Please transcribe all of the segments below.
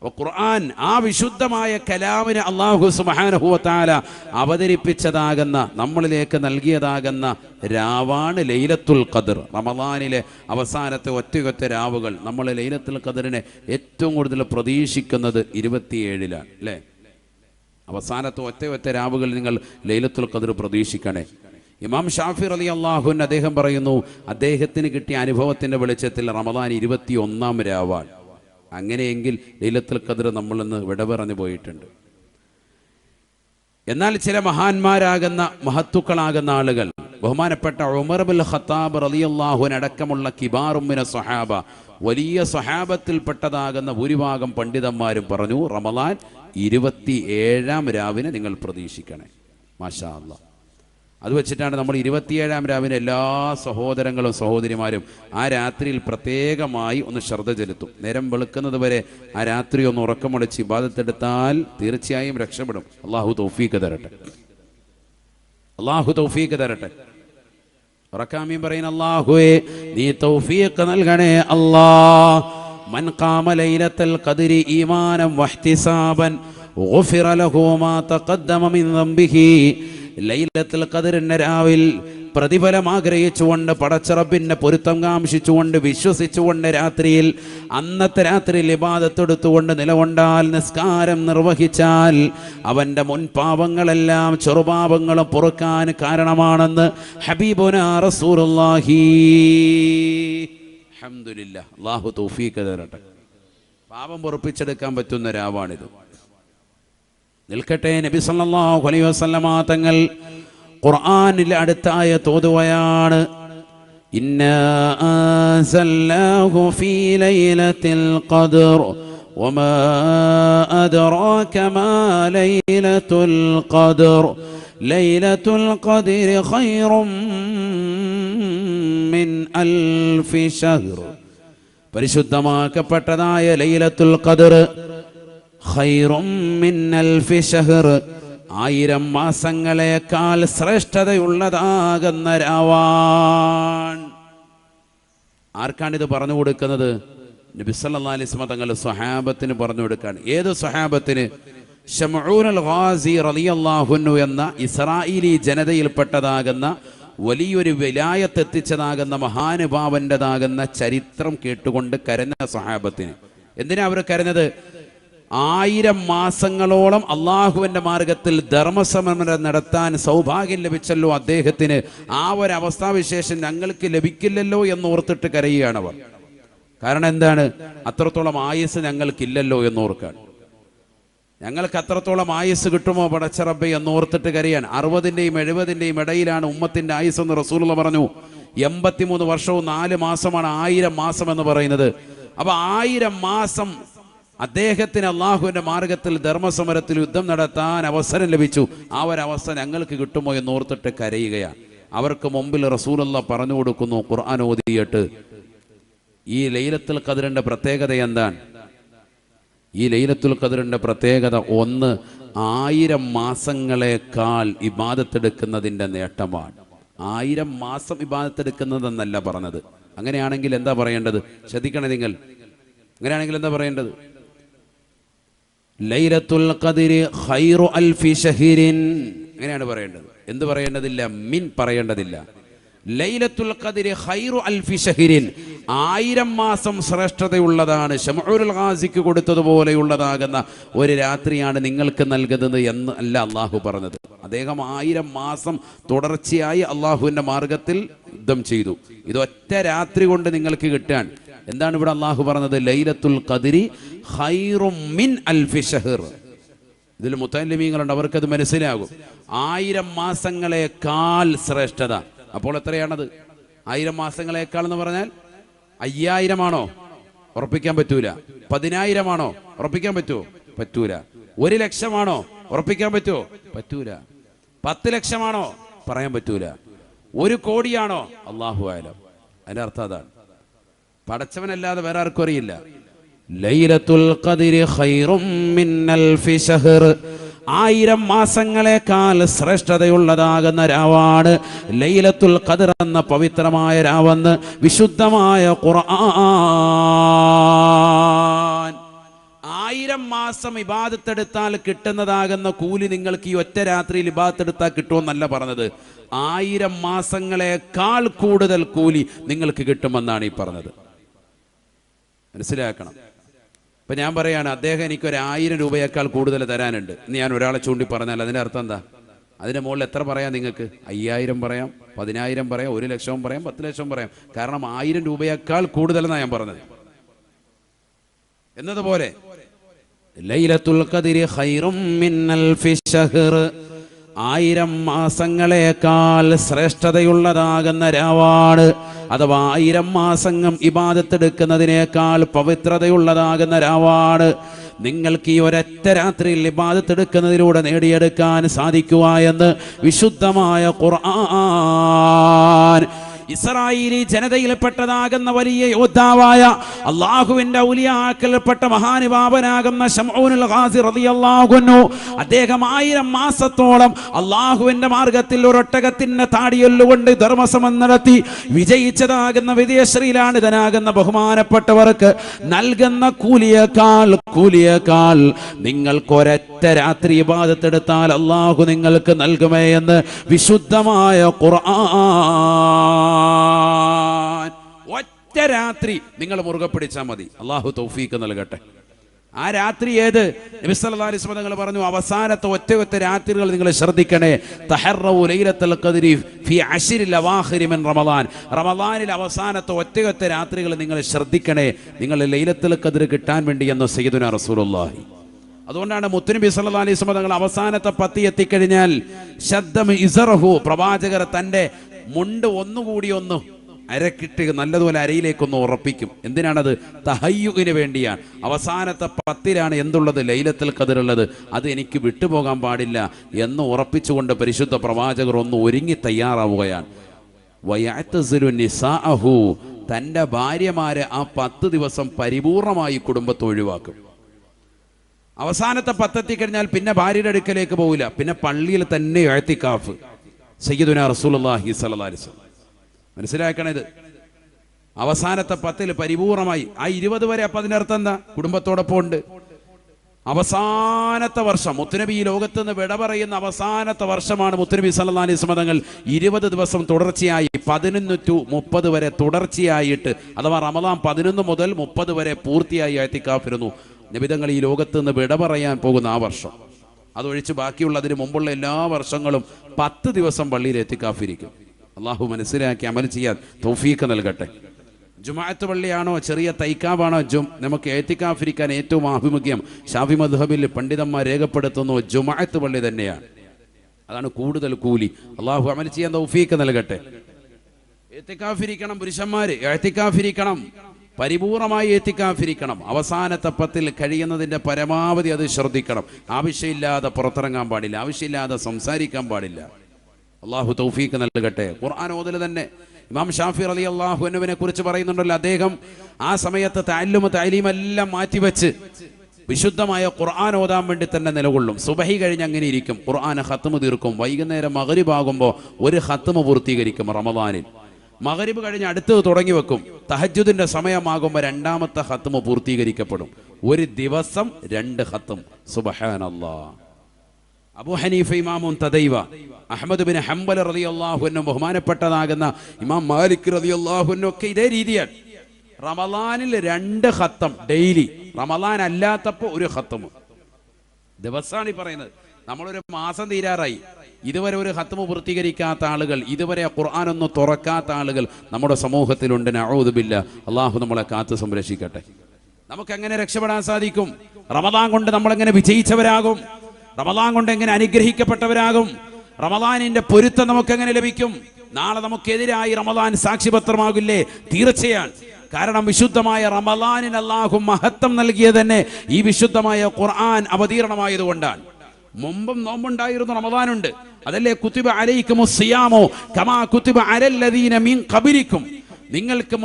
ഖുർആൻ ആ വിശുദ്ധമായ കലാമിനെ അല്ലാഹു സുബ്ഹാനഹു വ തആല അവതരിപ്പിച്ചതാകുന്ന, നമ്മളിലേക്ക് നൽകിയതാകുന്ന രാവാണ് ലൈലത്തുൽ ഖദർ. റമളാനിലെ അവസാനത്തെ ഒറ്റയൊറ്റ രാവുകൾ. നമ്മൾ ലൈലത്തുൽ ഖദറിനെ ഏറ്റവും കൂടുതൽ പ്രതീക്ഷിക്കുന്നത് 27-ലാണ് അല്ലേ? അവസാനത്തെ ഒറ്റയൊറ്റ രാവുകൾ നിങ്ങൾ ലൈലത്തുൽ ഖദർ പ്രതീക്ഷിക്കണേ. ഇമാം ഷാഫി റളിയല്ലാഹു അൻഹു അദ്ദേഹം പറയുന്നു, അദ്ദേഹത്തിന് കിട്ടിയ അനുഭവത്തിൻ്റെ വെളിച്ചത്തിൽ റമളാൻ 21-ാം രാവാണ്. അങ്ങനെയെങ്കിൽ ലൈലത്തുൽ ഖദർ നമ്മളിന്ന് വിട പറഞ്ഞു പോയിട്ടുണ്ട്. എന്നാൽ ചില മഹാന്മാരാകുന്ന മഹത്തുക്കളാകുന്ന ആളുകൾ, ബഹുമാനപ്പെട്ട ഉമർ ഇബ്നുൽ ഖത്താബ് റളിയല്ലാഹു അൻഹു അടക്കമുള്ള കിബാറും മിന സ്വഹാബ, വലിയ സ്വഹാബത്തിൽപ്പെട്ടതാകുന്ന ഭൂരിഭാഗം പണ്ഡിതന്മാരും പറഞ്ഞു, റമളാൻ 27-ാം രാവിനെ നിങ്ങൾ പ്രതീക്ഷിക്കണേ. മാഷാ അല്ലാഹ്. അത് വെച്ചിട്ടാണ് നമ്മൾ 27-ാം രാവിലെ എല്ലാ സഹോദരങ്ങളും സഹോദരിമാരും ആ രാത്രിയിൽ പ്രത്യേകമായി ഒന്ന് ശ്രദ്ധ ചെലുത്തും. നേരം വെളുക്കുന്നത് വരെ ആ രാത്രി ഒന്ന് ഉറക്കമൊളിച്ച് ഇബാദത്തെടുത്താൽ തീർച്ചയായും രക്ഷപ്പെടും. അല്ലാഹു തൗഫീഖ് തരട്ടെ, അല്ലാഹു തൗഫീഖ് തരട്ടെ. ഉറക്കാമീൻ പറയുന്ന അല്ലാഹുവേ നീ തൗഫീഖ് നൽകണേ അല്ലാഹ്. മൻ ഖാമ ലൈലത്തുൽ ഖദ്രി ഈമാനൻ വഹ്തിസാബൻ ഗുഫിറ ലഹു മാ തഖദ്ദമ മിൻ ദംബിഹി. ലൈലത്തുൽ ഖദ്റിന്റെ രാവിൽ പ്രതിഫലം ആഗ്രഹിച്ചുകൊണ്ട്, പടച്ചറബിന്റെ പൊരുത്തം കാംക്ഷിച്ചുകൊണ്ട്, വിശ്വസിച്ചുകൊണ്ട് രാത്രിയിൽ അന്നത്തെ രാത്രിയിൽ ഇബാദത്തെടുത്തുകൊണ്ട് നിലകൊണ്ടാൽ, നിസ്കാരം നിർവഹിച്ചാൽ അവൻ്റെ മുൻപാപങ്ങളെല്ലാം ചെറുപാപങ്ങളും പൊറുക്കാൻ കാരണമാണെന്ന് ഹബീബുനാ റസൂലുള്ളാഹി. അൽഹംദുലില്ലാഹ്. അല്ലാഹു തൗഫീഖ് തരട്ടെ. പാപം പൊറുപ്പിച്ചെടുക്കാൻ പറ്റുന്ന രാവാണിത്. നിൽക്കട്ടെ. നബി സല്ലല്ലാഹു അലൈഹി വസല്ലമ തങ്ങൾ ഖുർആനിൽ അടുത്ത ആയത്ത് ഓതുകയാണ്, ഇന്നാ അൻസൽനാഹു ഫീ ലൈലത്തിൽ ഖദ്ർ വമാ അദ്റാക മാ ലൈലത്തുൽ ഖദ്ർ ലൈലത്തുൽ ഖദ്രി ഖൈറും മിൻ അൽഫി ശഹ്ർ. പരിശുദ്ധമാക്കപ്പെട്ടതായ ലൈലത്തുൽ ഖദ്ർ ഖൈറും മിൻ അൽഫി ശഹ്ർ, 1000 മാസങ്ങളെക്കാൾ ശ്രേഷ്ഠതയുള്ളതാകുന്ന രാവാൻ. ആർക്കാണിത് പറഞ്ഞു കൊടുക്കുന്നത്? നബി സല്ലല്ലാഹു അലൈഹി വസല്ലം തങ്ങൾ സ്വഹാബത്തിന് പറഞ്ഞു കൊടുക്കുകയാണ്. ഏത് സ്വഹാബത്തിന്? ശംഊനുൽ ഗാസി റളിയല്ലാഹു അൻഹു എന്ന ഇസ്രായേലി ജനതയിൽപ്പെട്ടതാകുന്ന വലിയൊരു വിലായത്ത് എത്തിച്ചതാകുന്ന മഹാനുഭാവൻ്റെതാകുന്ന ചരിത്രം കേട്ടുകൊണ്ട് കരഞ്ഞ സ്വഹാബത്തിന്. എന്തിനാ അവർ കരഞ്ഞത്? 1000 മാസങ്ങളോളം അള്ളാഹുവിൻ്റെ മാർഗത്തിൽ ധർമ്മസമരം നടത്താൻ സൗഭാഗ്യം ലഭിച്ചല്ലോ അദ്ദേഹത്തിന്. ആ ഒരു അവസ്ഥാവിശേഷം ഞങ്ങൾക്ക് ലഭിക്കില്ലല്ലോ എന്നോർത്തിട്ട് കരയുകയാണവർ. കാരണം എന്താണ്? അത്രത്തോളം ആയുസ് ഞങ്ങൾക്കില്ലല്ലോ എന്നോർക്കാണ്. ഞങ്ങൾക്ക് അത്രത്തോളം ആയുസ് കിട്ടുമോ പടച്ചറബ്ബേ എന്നോർത്തിട്ട് കരയാണ്. 60-ൻ്റെയും 70-ൻ്റെയും ഇടയിലാണ് ഉമ്മത്തിൻ്റെ ആയുസ് എന്ന് റസൂലുള്ള പറഞ്ഞു. 83 വർഷവും 4 മാസമാണ് 1000 മാസം എന്ന് പറയുന്നത്. അപ്പൊ 1000 മാസം അദ്ദേഹത്തിന് അള്ളാഹുവിൻ്റെ മാർഗത്തിൽ ധർമ്മസമരത്തിൽ യുദ്ധം നടത്താൻ അവസരം ലഭിച്ചു. ആ ഒരവസ്ഥ ഞങ്ങൾക്ക് കിട്ടുമോ എന്നോർത്തിട്ട് കരയുകയാണ്. അവർക്ക് മുമ്പിൽ റസൂലുള്ള പറഞ്ഞു കൊടുക്കുന്നു, ഖുർആൻ ഓതിയിട്ട്, ഈ ലൈലത്തുൽ ഖദ്റിന്റെ പ്രത്യേകത എന്താണ്? ഈ ലൈലത്തുൽ ഖദ്റിന്റെ പ്രത്യേകത ഒന്ന്, 1000 മാസങ്ങളെക്കാൾ ഇബാദത്തെടുക്കുന്നതിൻ്റെ നേട്ടമാണ്. 1000 മാസം ഇബാദത്തെടുക്കുന്നതെന്നല്ല പറഞ്ഞത്. അങ്ങനെയാണെങ്കിൽ എന്താ പറയേണ്ടത്? ശ്രദ്ധിക്കണേ നിങ്ങൾ. അങ്ങനെയാണെങ്കിൽ എന്താ പറയേണ്ടത്? ലൈലത്തുൽ ഖദ്രി ഖൈറു അൽഫി ശഹ്രിൻ, അങ്ങനെയാണ് പറയേണ്ടത്. എന്ത് പറയേണ്ടതില്ല? മിൻ പറയേണ്ടതില്ല. ലൈലത്തുൽ ഖദ്രി ഖൈറു അൽഫി ശഹ്രിൻ, 1000 മാസം ശ്രേഷ്ഠതയുള്ളതാണ്. ശംഊനുൽ ഗാസിക്ക് കൊടുത്തതുപോലെയുള്ളതാകുന്ന ഒരു രാത്രിയാണ് നിങ്ങൾക്ക് നൽകുന്നത് എന്ന് അല്ല അള്ളാഹു പറഞ്ഞത്. അദ്ദേഹം 1000 മാസം തുടർച്ചയായി അള്ളാഹുവിൻ്റെ മാർഗത്തിൽ യുദ്ധം ചെയ്തു. ഇതൊറ്റ രാത്രി കൊണ്ട് നിങ്ങൾക്ക് കിട്ടാൻ എന്താണ് ഇവിടെ അള്ളാഹു പറഞ്ഞത്? ലൈലത്തുൽ ഖദ്രി ഖൈറും മിൻ അൽഫി ശഹ്ർ. ഇതിൽ മുത്തഅല്ലിമീങ്ങളുണ്ട്, അവർക്കത് മനസ്സിലാകും. 1000 മാസങ്ങളെക്കാൾ ശ്രേഷ്ഠത. അപ്പോൾ എത്രയാണത്? 1000 മാസങ്ങളെക്കാൾ എന്ന് പറഞ്ഞാൽ 5000 ആണോ? ഉറപ്പിക്കാൻ പറ്റൂല. 10000 ആണോ? ഉറപ്പിക്കാൻ പറ്റുമോ? പറ്റൂല. 1,00,000 ആണോ? ഉറപ്പിക്കാൻ പറ്റുമോ? പറ്റൂല. 10 ലക്ഷമാണോ? പറയാൻ പറ്റൂല. 1 കോടിയാണോ? അല്ലാഹു അഅലം. അതിന്റെ അർത്ഥം അതാണ്. പടച്ചവനല്ലാതെ വേറെ ആർക്കും അറിയില്ല. ലൈലത്തുൽ ഖദ്രി ഖൈറും മിൻ അൽഫി ശഹ്ർ, 1000 മാസങ്ങളെക്കാൾ ശ്രേഷ്ഠതയുള്ളതാകുന്ന രാവാണ് ലൈലത്തുൽ ഖദ്ർ എന്ന പവിത്രമായ രാവെന്ന് വിശുദ്ധമായ ഖുർആൻ. 1000 മാസം ഇബാദത്തെടുത്താൽ കിട്ടുന്നതാകുന്ന കൂലി നിങ്ങൾക്ക് ഈ ഒറ്റ രാത്രിയിൽ ഇബാദത്തെടുത്താൽ കിട്ടുമെന്നല്ല പറഞ്ഞത്. 1000 മാസങ്ങളെക്കാൾ കൂടുതൽ കൂലി നിങ്ങൾക്ക് കിട്ടുമെന്നാണ് ഈ പറഞ്ഞത്. മനസ്സിലാക്കണം. ഇപ്പൊ ഞാൻ പറയാണ്, അദ്ദേഹം എനിക്കൊരു 1000 രൂപയേക്കാൾ കൂടുതൽ തരാനുണ്ട് എന്ന് ഞാൻ ഒരാളെ ചൂണ്ടി പറഞ്ഞാൽ അതിന്റെ അർത്ഥം എന്താ? അതിന്റെ മുകളിൽ എത്ര പറയാം നിങ്ങൾക്ക്? 5000 പറയാം, 10000 പറയാം, 1 ലക്ഷം പറയാം, 10 ലക്ഷം പറയാം. കാരണം 1000 രൂപയേക്കാൾ കൂടുതലെന്നാണ് ഞാൻ പറഞ്ഞത്. എന്നതുപോലെ ലൈലത്തുൽ ഖദ്രി ഖൈറും മിൻ അൽഫി ശഹ്ർ, 1000 മാസങ്ങളെക്കാൾ ശ്രേഷ്ഠതയുള്ളതാകുന്ന രാവാണ്. അഥവാ 1000 മാസങ്ങൾ ഇബാദത്തെടുക്കുന്നതിനേക്കാൾ പവിത്രതയുള്ളതാകുന്ന രാവാണ്. നിങ്ങൾക്ക് ഈ ഒരൊറ്റ രാത്രിയിൽ ഇബാദത്തെടുക്കുന്നതിലൂടെ നേടിയെടുക്കാൻ സാധിക്കുക എന്ന് വിശുദ്ധമായ ഖുർആൻ. ഇസ്രായേലി ജനതയിൽപ്പെട്ടതാകുന്ന വലിയ യോദ്ധാവായ അള്ളാഹുവിന്റെ ഔലിയാക്കൽപ്പെട്ട മഹാനുഭാവനാകുന്ന ശംഊനുൽ ഖാസി റളിയല്ലാഹു അൻഹു, അദ്ദേഹം 1000 മാസത്തോളം അള്ളാഹുവിന്റെ മാർഗത്തിൽ ഒരൊട്ടകത്തിന്റെ താടിയെല്ലുകൊണ്ട് ധർമ്മസമം നടത്തി വിജയിച്ചതാകുന്ന വിജയശ്രീലാണിതനാകുന്ന ബഹുമാനപ്പെട്ടവർക്ക് നൽകുന്ന കൂലിയേക്കാൾ നിങ്ങൾക്ക് ഒരൊറ്റ രാത്രി ഇബാദത്തെടുത്താൽ അള്ളാഹു നിങ്ങൾക്ക് നൽകുമേ എന്ന് വിശുദ്ധമായ ഖുർആൻ. ഒറ്റ രാത്രി നിങ്ങൾ മുറുകെ പിടിച്ചാൽ മതി. അള്ളാഹു തൗഫീഖ് നൽകട്ടെ. ആ രാത്രി ഏത്? നബി സല്ലല്ലാഹു അലൈഹി വസല്ലം തങ്ങൾ പറഞ്ഞു, അവസാനത്തെ ഒറ്റ രാത്രികൾ നിങ്ങൾ ശ്രദ്ധിക്കണേ. തഹറഉ ലൈലത്തുൽ ഖദ്രി ഫി അശ്രിൽ അവാഖിരി മിൻ റമളാൻ, റമളാനിൽ അവസാനത്തെ ഒറ്റ രാത്രികൾ നിങ്ങൾ ശ്രദ്ധിക്കണേ, നിങ്ങൾ ലൈലത്തുൽ ഖദ്ർ കിട്ടാൻ വേണ്ടി എന്ന് സയ്യിദുനാ റസൂലുള്ളാഹി. അതുകൊണ്ടാണ് മുത്തുനബി സല്ലല്ലാഹു അലൈഹി വസല്ലം തങ്ങൾ അവസാനത്തെ 10 എത്തിക്കഴിഞ്ഞാൽ ശദ്ദം ഇസറഹു, പ്രവാചകർ തന്റെ മുണ്ട് ഒന്നുകൂടി അരക്കിട്ട് നല്ലതുപോലെ അരയിലേക്കൊന്ന് ഉറപ്പിക്കും. എന്തിനാണത്? തഹയ്യുവിന് വേണ്ടിയാണ്. അവസാനത്തെ 10ലാണ് എന്തുള്ളത്? ലൈലത്തുൽ ഖദ്ർ ഉള്ളത്. അത് എനിക്ക് വിട്ടുപോകാൻ പാടില്ല എന്ന് ഉറപ്പിച്ചുകൊണ്ട് പരിശുദ്ധ പ്രവാചകർ ഒന്ന് ഒരുങ്ങി തയ്യാറാവുകയാണ്. വയഅ്തസിലു നിസാഅഹു, തൻ്റെ ഭാര്യമാരെ ആ 10 ദിവസം പരിപൂർണമായി കുടുംബത്തെ ഒഴിവാക്കും. അവസാനത്തെ 10 എത്തിക്കഴിഞ്ഞാൽ പിന്നെ ഭാര്യയുടെ അടുക്കലേക്ക് പോകില്ല, പിന്നെ പള്ളിയിൽ തന്നെ ഇഅ്തികാഫ്. സയ്യിദുനാ റസൂലുള്ളാഹി സ്വല്ലല്ലാഹു അലൈഹി വസല്ലം മനസ്സിലാക്കണത്. അവസാനത്തെ 10 പരിപൂർണമായി. ആ 20 വരെ അപ്പം അതിനർത്ഥം എന്താ? കുടുംബത്തോടൊപ്പം ഉണ്ട്. അവസാനത്തെ വർഷം മുത്തുനബി ഈ ലോകത്ത് നിന്ന് വിട പറയുന്ന അവസാനത്തെ വർഷമാണ് മുത്തുനബി സല്ലല്ലാഹു അലൈഹി വസല്ലം തങ്ങൾ 20 ദിവസം തുടർച്ചയായി 11 to 30 വരെ തുടർച്ചയായിട്ട്, അഥവാ റമദാൻ 11 മുതൽ 30 വരെ പൂർത്തിയായി ഇഅ്തികാഫിരുന്നു. നബിതങ്ങൾ ഈ ലോകത്ത് നിന്ന് വിട പറയാൻ പോകുന്ന ആ വർഷം അതൊഴിച്ച് ബാക്കിയുള്ളതിന് മുമ്പുള്ള എല്ലാ വർഷങ്ങളും 10 ദിവസം പള്ളിയിൽ ഇഅ്തികാഫിരിക്കും. അള്ളാഹു മനസ്സിലാക്കി അമൽ ചെയ്യാൻ തൗഫീഖ് നൽകട്ടെ. ജുമാഅത്ത് പള്ളിയാണോ ചെറിയ തൈക്കാവാണോ നമുക്ക് ഇഅ്തികാഫിരിക്കാൻ ഏറ്റവും ആഭിമുഖ്യം? ശാഫി മദ്ഹബിൽ പണ്ഡിതന്മാർ രേഖപ്പെടുത്തുന്നു ജുമാഅത്ത് പള്ളി തന്നെയാണ്. അതാണ് കൂടുതൽ കൂലി. അള്ളാഹു അമൽ ചെയ്യാൻ തൗഫീഖ് നൽകട്ടെ. ഇഅ്തികാഫിരിക്കണം പുരുഷന്മാര്, ഇഅ്തികാഫിരിക്കണം, പരിപൂർണമായി ഇഅ്തികാഫിരിക്കണം. അവസാനത്തെ 10 കഴിയുന്നതിൻ്റെ പരമാവധി അത് ശ്രദ്ധിക്കണം. ആവശ്യമില്ലാതെ പുറത്തിറങ്ങാൻ പാടില്ല, ആവശ്യമില്ലാതെ സംസാരിക്കാൻ പാടില്ല. അള്ളാഹു തൗഫീഖ് നൽകട്ടെ. ഖുർആൻ ഓതൽ തന്നെ ഇമാം ഷാഫി റളിയല്ലാഹു അൻഹുവിനെ കുറിച്ച് പറയുന്നുണ്ടല്ലോ, അദ്ദേഹം ആ സമയത്ത് തഅല്ലുമ് തഅലീമെല്ലാം മാറ്റിവെച്ച് വിശുദ്ധമായ ഖുർആൻ ഓതാൻ വേണ്ടി തന്നെ നിലകൊള്ളും. സുബഹി കഴിഞ്ഞ് അങ്ങനെ ഇരിക്കും, ഖുർആൻ ഖത്മ് തീർക്കും. വൈകുന്നേരം മഗ്രിബ് ആകുമ്പോൾ ഒരു ഖത്മ് പൂർത്തീകരിക്കും. റമദാനിൽ മഗ്രിബ് കഴിഞ്ഞ് അടുത്തത് തുടങ്ങി വെക്കും. തഹജ്ജുദിന്റെ സമയമാകുമ്പോൾ 2ാമത്തെ ഖത്മ് പൂർത്തീകരിക്കപ്പെടും. ഒരു ദിവസം 2 ഖത്മ്. സുബ്ഹാനല്ലാഹ്. അബൂ ഹനീഫ ഇമാമുൻ തദൈവ, അഹ്മദ് ബിൻ ഹംബൽ റളിയല്ലാഹു അൻഹു, ബഹുമാനപ്പെട്ടതാകുന്ന ഇമാം മാലിക് റളിയല്ലാഹു അൻഹു ഒക്കെ ഇതേ രീതിയാണ്. റമളാനിൽ 2 ഖത്തം ഡെയിലി, റമളാൻ അല്ലാത്തപ്പോൾ 1 ഖത്തം ദിവസമാണ് ഈ പറയുന്നത്. നമ്മളൊരു മാസം തീരാറായി, ഇതുവരെ ഒരു ഖത്മ് പൂർത്തീകരിക്കാത്ത ആളുകൾ, ഇതുവരെ ഖുർആൻ ഒന്നും തുറക്കാത്ത ആളുകൾ നമ്മുടെ സമൂഹത്തിലുണ്ട്. നഊദു ബില്ലാഹ്. അള്ളാഹു നമ്മളെ കാത്തു സംരക്ഷിക്കട്ടെ. നമുക്ക് എങ്ങനെ രക്ഷപ്പെടാൻ സാധിക്കും? റമളാൻ കൊണ്ട് നമ്മളെങ്ങനെ വിജയിച്ചവരാകും? റമളാൻ കൊണ്ട് എങ്ങനെ അനുഗ്രഹിക്കപ്പെട്ടവരാകും? റമളാനിന്റെ പൊരുത്തം നമുക്ക് എങ്ങനെ ലഭിക്കും? നാളെ നമുക്കെതിരായി റമളാൻ സാക്ഷിപത്രമാകില്ലേ? തീർച്ചയാണ്. കാരണം വിശുദ്ധമായ റമളാനിന് അല്ലാഹു മഹത്വം നൽകിയത് തന്നെ ഈ വിശുദ്ധമായ ഖുർആൻ അവതീർണമായതുകൊണ്ടാണ്. മുമ്പും നോമ്പുണ്ടായിരുന്നു, റമളാനുണ്ട്. അതല്ലേ കുതിബ അലൈക്കുമുസ് സിയാമു കമാ കുതിബ അലല്ലദീന മിൻ ഖബലിക്കും. നിങ്ങൾക്ക്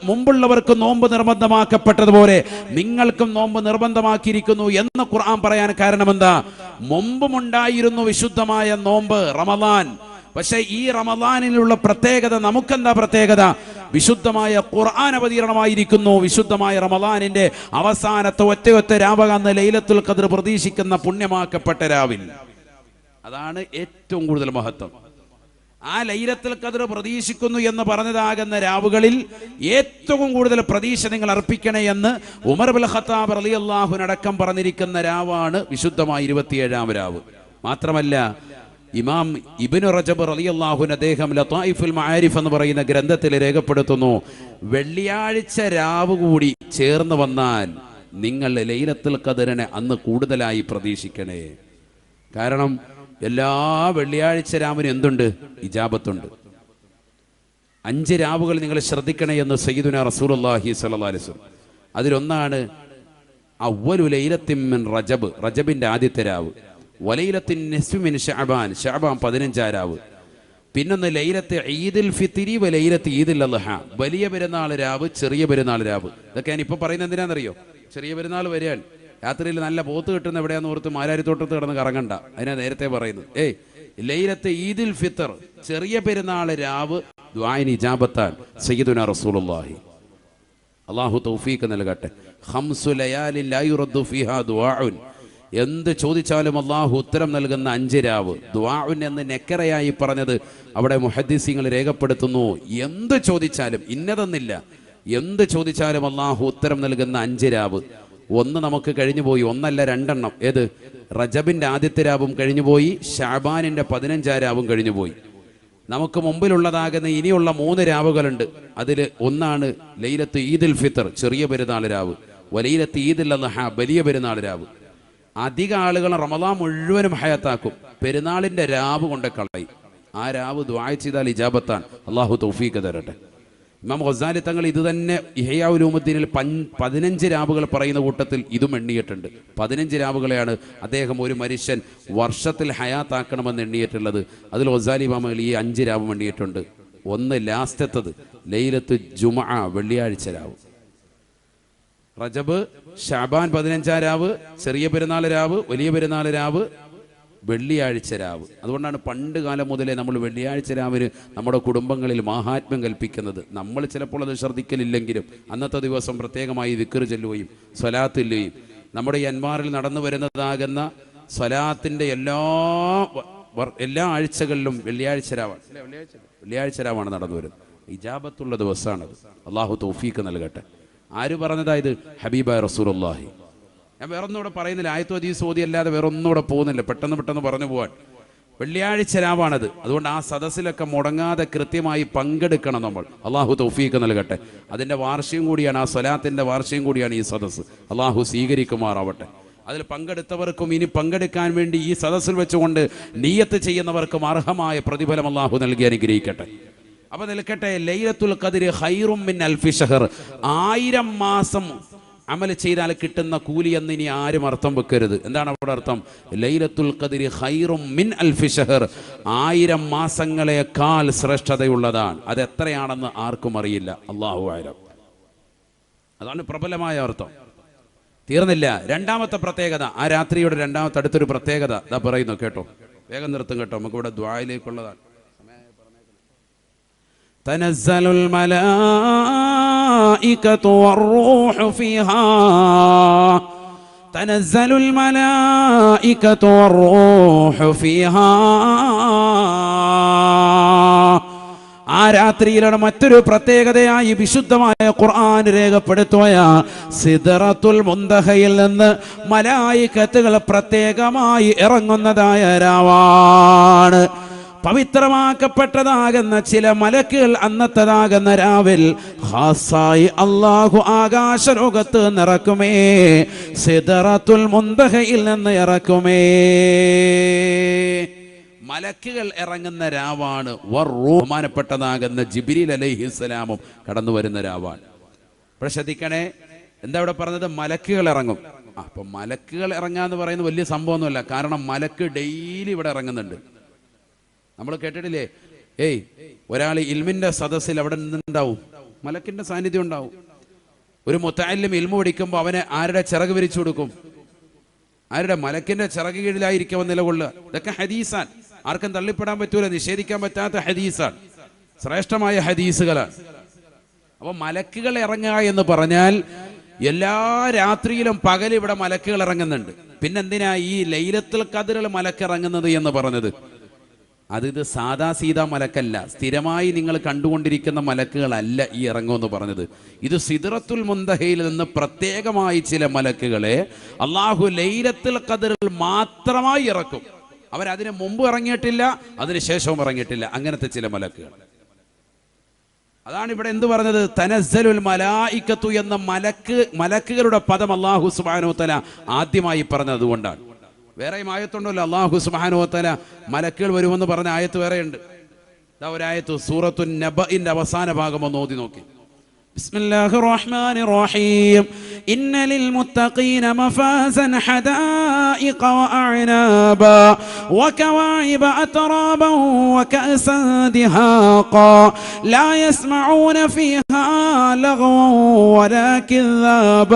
മുമ്പുള്ളവർക്ക് നോമ്പ് നിർബന്ധമാക്കപ്പെട്ടതുപോലെ നിങ്ങൾക്കും നോമ്പ് നിർബന്ധമാക്കിയിരിക്കുന്നു എന്ന് ഖുർആൻ പറയാൻ കാരണം എന്താ? മുമ്പുമുണ്ടായിരുന്നു വിശുദ്ധമായ നോമ്പ് റമളാൻ. പക്ഷെ ഈ റമളാനിലുള്ള പ്രത്യേകത, നമുക്കെന്താ പ്രത്യേകത? വിശുദ്ധമായ ഖുർആൻ അവതീർണമായിരിക്കുന്നു. വിശുദ്ധമായ റമദാനിന്റെ അവസാനത്തെ ഒറ്റ രാവകാന്ന് ലൈലത്തുൽ ഖദ്ർ പ്രതീക്ഷിക്കുന്ന പുണ്യമാക്കപ്പെട്ട രാവിൽ, അതാണ് ഏറ്റവും കൂടുതൽ മഹത്വം. ആ ലൈലത്തുൽ ഖദ്ർ പ്രതീക്ഷിക്കുന്നു എന്ന് പറഞ്ഞതാകുന്ന രാവുകളിൽ ഏറ്റവും കൂടുതൽ പ്രതീക്ഷ നിങ്ങൾ അർപ്പിക്കണേ എന്ന് ഉമർ ഇബ്നുൽ ഖത്താബ് റളിയല്ലാഹു അൻഹു അടക്കം പറഞ്ഞിരിക്കുന്ന രാവാണ് വിശുദ്ധമായ 27-ാം രാവ്. മാത്രമല്ല, ഇമാം ഇബ്നു റജബ് റളിയല്ലാഹു അൻഹു അദ്ദേഹം ലതായിഫുൽ മആരിഫ് എന്ന് പറയുന്ന ഗ്രന്ഥത്തിൽ രേഖപ്പെടുത്തുന്നു, വെള്ളിയാഴ്ച രാവ് കൂടി ചേർന്ന് വന്നാൽ നിങ്ങൾ ലൈലത്തുൽ ഖദ്റിനെ അന്ന് കൂടുതലായി പ്രതീക്ഷിക്കണേ. കാരണം എല്ലാ വെള്ളിയാഴ്ച രാവിനും എന്തുണ്ട്? ഇജാബത്തുണ്ട്. 5 രാവുകൾ നിങ്ങൾ ശ്രദ്ധിക്കണേ എന്ന് സയ്യിദുനാ റസൂലുള്ളാഹി സ്വല്ലല്ലാഹു അലൈഹി വസല്ലം. അതിലൊന്നാണ് അവ്വലു ലൈലത്തിൻ മിൻ റജബ്, റജബിന്റെ ആദ്യത്തെ രാവ്. വലൈലത്തിൻ നിസ്ഫി മിൻ ശഅബാൻ, ശഅബാൻ 15-ാം രാവ്. പിന്നൊന്ന് ലൈലത്ത് ഈദുൽ ഫിത്രി വലൈലത്ത് ഈദുൽ അദ്ഹ, വലിയ പെരുന്നാൾ രാവ്, ചെറിയ പെരുന്നാൾ രാവ്. ഇതൊക്കെ ഞാൻ ഇപ്പൊ പറയുന്നത് എന്തിനാണെന്നറിയോ? ചെറിയ പെരുന്നാൾ വരികയാണ്, രാത്രിയിൽ നല്ല പോത്ത് കിട്ടുന്ന എവിടെയാന്ന് ഓർത്ത് മാരാരിത്തോട്ടത്ത് കിടന്ന് കറങ്ങണ്ട. അതിനാ നേരത്തെ പറയുന്നത്. ലൈലത്ത് ഈദുൽ ഫിത്തർ, ചെറിയ പെരുന്നാൾ രാവ്, ദുആഇന് ഇജാബത്താൻ സയ്യിദുനാ റസൂലുള്ളാഹി. അല്ലാഹു തൗഫീഖ് നൽകട്ടെ. ഖംസു ലയാലിൻ ലാ യുറദ്ദു ഫീഹാ ദുആഉൻ, എന്ത് ചോദിച്ചാലും അള്ളാഹു ഉത്തരം നൽകുന്ന 5 രാവ്. ദുആഉൻ എന്ന് നെക്കറയായി പറഞ്ഞത് അവിടെ മുഹദ്ദിസീങ്ങൾ രേഖപ്പെടുത്തുന്നു. എന്ത് ചോദിച്ചാലും, ഇന്നതെന്നില്ല, എന്ത് ചോദിച്ചാലും അള്ളാഹു ഉത്തരം നൽകുന്ന 5 രാവ്. ഒന്ന് നമുക്ക് കഴിഞ്ഞുപോയി, ഒന്നല്ല 2 എണ്ണം. ഏത്? റജബിന്റെ ആദ്യത്തെ രാവും കഴിഞ്ഞുപോയി, ശഅബാനിന്റെ 15-ാം രാവും കഴിഞ്ഞുപോയി. നമുക്ക് മുമ്പിലുള്ളതാകുന്ന ഇനിയുള്ള 3 രാവുകളുണ്ട്. അതിൽ ഒന്നാണ് ലൈലത്ത് ഈദുൽ ഫിത്തർ, ചെറിയ പെരുന്നാൾ രാവ്, വലൈലത്ത് ഈദുൽ അദ്ഹ, വലിയ പെരുന്നാൾ രാവ്. അധിക ആളുകൾ റമദാൻ മുഴുവനും ഹയാത്താക്കും, പെരുന്നാളിന്റെ രാവ് കൊണ്ട് കളയും. ആ രാവ് ദുആ ചെയ്താൽ ഇജാബത്താൻ. അല്ലാഹു തൗഫീഖ് തരട്ടെ. ഇമാം ഗസാലി തങ്ങൾ ഇത് തന്നെ ഇഹ്യാ ഉലൂമുദ്ദീനിൽ 15 രാവുകൾ പറയുന്ന കൂട്ടത്തിൽ ഇതും എണ്ണിയിട്ടുണ്ട്. 15 രാവുകളെയാണ് അദ്ദേഹം ഒരു മനുഷ്യൻ വർഷത്തിൽ ഹയാത്താക്കണമെന്ന് എണ്ണിയിട്ടുള്ളത്. അതിൽ ഗസാലി ഇമാമുകൾ ഈ 5 രാവും എണ്ണിയിട്ടുണ്ട്. ഒന്ന് ലാസ്റ്റത്തത് ലൈലത്ത് ജുമുഅ, വെള്ളിയാഴ്ച രാവ്. റജബ്, ശഅബാൻ 15-ാം രാവ്, ചെറിയ പെരുന്നാൾ രാവ്, വലിയ പെരുന്നാൾ രാവ്, വെള്ളിയാഴ്ച രാവ്. അതുകൊണ്ടാണ് പണ്ട് കാലം മുതലേ നമ്മൾ വെള്ളിയാഴ്ച രാവിന് നമ്മുടെ കുടുംബങ്ങളിൽ മാഹാത്മ്യം കൽപ്പിക്കുന്നത്. നമ്മൾ ചിലപ്പോൾ അത് ശ്രദ്ധിക്കലില്ലെങ്കിലും അന്നത്തെ ദിവസം പ്രത്യേകമായി ദിക്ർ ചൊല്ലുകയും സ്വലാത്ത് ചൊല്ലുകയും നമ്മുടെ ഈ അൻവാറിൽ നടന്നു വരുന്നതാകുന്ന സ്വലാത്തിൻ്റെ എല്ലാ ആഴ്ചകളിലും വെള്ളിയാഴ്ച രാവാണ്. വെള്ളിയാഴ്ച രാവാണ് നടന്നു വരുന്നത്. ഇജാബത്തുള്ള ദിവസമാണത്. അള്ളാഹു തൗഫീഖ് നൽകട്ടെ. ആര് പറഞ്ഞതായത്? ഹബീബായ റസൂലുള്ളാഹി. ഞാൻ വേറൊന്നുകൂടെ പറയുന്നില്ല, ആയത്തു ഹദീസ് ഓതി അല്ലാതെ വേറൊന്നുകൂടെ പോകുന്നില്ല, പെട്ടെന്ന് പറഞ്ഞു പോകാൻ. വെള്ളിയാഴ്ച രാവാണത്. അതുകൊണ്ട് ആ സദസ്സിലൊക്കെ മുടങ്ങാതെ കൃത്യമായി പങ്കെടുക്കണം നമ്മൾ. അള്ളാഹു തൗഫീഖ് നൽകട്ടെ. അതിൻ്റെ വാർഷികം കൂടിയാണ്, ആ സ്വലാത്തിൻ്റെ വാർഷികം കൂടിയാണ് ഈ സദസ്സ്. അള്ളാഹു സ്വീകരിക്കുമാറാവട്ടെ. അതിൽ പങ്കെടുത്തവർക്കും ഇനി പങ്കെടുക്കാൻ വേണ്ടി ഈ സദസ്സിൽ വെച്ചുകൊണ്ട് നിയ്യത്ത് ചെയ്യുന്നവർക്കും അർഹമായ പ്രതിഫലം അള്ളാഹു നൽകി അനുഗ്രഹിക്കട്ടെ. അപ്പൊ നിൽക്കട്ടെ, ലൈലത്തുൽ ഖദ്ർ ഖൈറും മിൻ അൽഫി ഷഹർ, 1000 മാസം അമൽ ചെയ്താൽ കിട്ടുന്ന കൂലി എന്ന് ഇനി ആരും അർത്ഥം വെക്കരുത്. എന്താണ് അവിടെ അർത്ഥം? ലൈലത്തുൽ ഖദ്ർ ഖൈറും മിൻ അൽഫി ഷഹർ, 1000 മാസങ്ങളെക്കാൾ ശ്രേഷ്ഠതയുള്ളതാണ്. അത് എത്രയാണെന്ന് ആർക്കും അറിയില്ല, അല്ലാഹു അഅലം. അതാണ് പ്രബലമായ അർത്ഥം. തീർന്നില്ല. രണ്ടാമത്തെ പ്രത്യേകത, ആ രാത്രിയുടെ രണ്ടാമത്തെ അടുത്തൊരു പ്രത്യേകത ഇതാ പറയുന്നു, കേട്ടോ. വേഗം നിർത്തും കേട്ടോ, നമുക്കിവിടെ ദുആയിലേക്കുള്ളതാണ്. തനസ്സലുൽ മലായികതു വറൂഹു ഫീഹാ, തനസ്സലുൽ മലായികതു വറൂഹു ഫീഹാ. ആ രാത്രിയിലാണ് മറ്റൊരു പ്രത്യേകതയായി വിശുദ്ധമായ ഖുർആൻ രേഖപ്പെടുത്തുകയാണ്. സിദ്റത്തുൽ മുന്തഹയിൽ നിന്ന് മലായികത്തുകൾ പ്രത്യേകമായി ഇറങ്ങുന്നതായ രാവാണ്. പവിത്രമാക്കപ്പെട്ടതാകുന്ന ചില മലക്കുകൾ അന്നത്തതാകുന്ന രാവിൽ ഖാസായി അല്ലാഹു ആകാശലോകത്ത് നിറക്കുമേ, സിദ്റത്തുൽ മുന്തഹയിൽ നിന്ന് ഇറക്കുമേ. മലക്കുകൾ ഇറങ്ങുന്ന രാവാണ്. ബഹുമാനപ്പെട്ടതാകുന്ന ജിബ്രീൽ അലൈഹിസ്സലാമും കടന്നു വരുന്ന രാവാണ്. അപ്പോൾ ശ്രദ്ധിക്കണേ, എന്താ ഇവിടെ പറഞ്ഞത്? മലക്കുകൾ ഇറങ്ങും. അപ്പൊ മലക്കുകൾ ഇറങ്ങാന്ന് പറയുന്നത് വലിയ സംഭവമൊന്നുമല്ല. കാരണം മലക്ക് ഡെയിലി ഇവിടെ ഇറങ്ങുന്നുണ്ട്. നമ്മൾ കേട്ടിട്ടില്ലേ, ഒരാൾ ഇൽമിന്റെ സദസ്സിൽ അവിടെ നിന്നുണ്ടാവും, മലക്കിന്റെ സാന്നിധ്യം ഉണ്ടാവും. ഒരു മുത്തഅല്ലിം ഇൽമു പഠിക്കുമ്പോൾ അവന് ആരുടെ ചിറക് വിരിച്ചു കൊടുക്കും? ആരുടെ? മലക്കിന്റെ ചിറക് കീഴിലായിരിക്കും നിലകൊള്ളുക. ഇതൊക്കെ ഹദീസാൻ, ആർക്കും തള്ളിപ്പെടാൻ പറ്റൂല, നിഷേധിക്കാൻ പറ്റാത്ത ഹദീസാണ്, ശ്രേഷ്ഠമായ ഹദീസുകളാണ്. അപ്പോൾ മലക്കുകൾ ഇറങ്ങുക എന്ന് പറഞ്ഞാൽ എല്ലാ രാത്രിയിലും പകൽ ഇവിടെ മലക്കുകൾ ഇറങ്ങുന്നുണ്ട്. പിന്നെന്തിനാ ഈ ലൈലത്തുൽ ഖദ്റിൽ മലക്കിറങ്ങുന്നത് എന്ന് പറഞ്ഞത്? ഇത് സാദാ സീതാ മലക്കല്ല, സ്ഥിരമായി നിങ്ങൾ കണ്ടുകൊണ്ടിരിക്കുന്ന മലക്കുകളല്ല ഈ ഇറങ്ങുമെന്ന് പറഞ്ഞത്. ഇത് സിദ്റത്തുൽ മുന്തഹയിൽ നിന്ന് പ്രത്യേകമായി ചില മലക്കുകളെ അള്ളാഹു ലൈലത്തുൽ ഖദ്റിൽ മാത്രമായി ഇറക്കും. അവരതിന് മുമ്പ് ഇറങ്ങിയിട്ടില്ല, അതിന് ശേഷവും ഇറങ്ങിയിട്ടില്ല. അങ്ങനത്തെ ചില മലക്കുകൾ. അതാണ് ഇവിടെ എന്ത് പറഞ്ഞത്? തനസ്സലുൽ മലായികത്തു എന്ന മലക്കുകളുടെ പദം അല്ലാഹു സുബ്ഹാനഹു വ തആല ആദ്യമായി പറഞ്ഞത് അതുകൊണ്ടാണ്. വേറെയും ആയത്തുണ്ടല്ലോ, അല്ലാഹു സുബ്ഹാനഹു വ തആല മലക്കുകൾ വരുമെന്ന് പറഞ്ഞ ആയത്ത് വേറെയുണ്ട്. ഇതാ ഒരായത്ത് സൂറത്തുൻ നബഇന്റെ അവസാന ഭാഗം ഒന്ന് ഓതി നോക്കി. ബിസ്മില്ലാഹിർ റഹ്മാനിർ റഹീം. ഇന്ന ലിൽ മുത്തഖീന മഫാസൻ ഹദായിഖ വഅഅനാബ വകവാഇബ അത്റാബൻ വകഅസൻ ദിഹാഖ ലാ യസ്മഊന ഫീഹാ ലഗ്വൻ വലാ കിദ്ദാബ